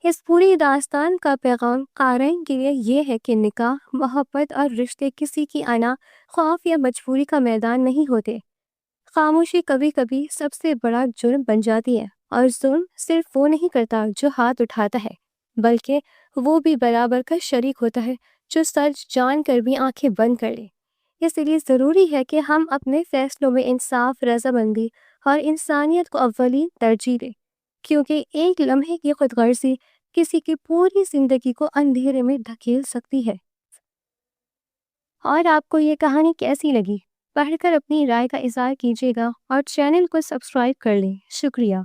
اس پوری داستان کا پیغام قارئین کے لیے یہ ہے کہ نکاح، محبت اور رشتے کسی کی انا، خوف یا مجبوری کا میدان نہیں ہوتے۔ خاموشی کبھی کبھی سب سے بڑا جرم بن جاتی ہے، اور ظلم صرف وہ نہیں کرتا جو ہاتھ اٹھاتا ہے، بلکہ وہ بھی برابر کا شریک ہوتا ہے جو سچ جان کر بھی آنکھیں بند کر لے۔ اس لیے ضروری ہے کہ ہم اپنے فیصلوں میں انصاف، رضامندی اور انسانیت کو اولین ترجیح دیں، کیونکہ ایک لمحے کی خود غرضی کسی کی پوری زندگی کو اندھیرے میں دھکیل سکتی ہے۔ اور آپ کو یہ کہانی کیسی لگی؟ پڑھ کر اپنی رائے کا اظہار کیجیے گا اور چینل کو سبسکرائب کر لیں۔ شکریہ۔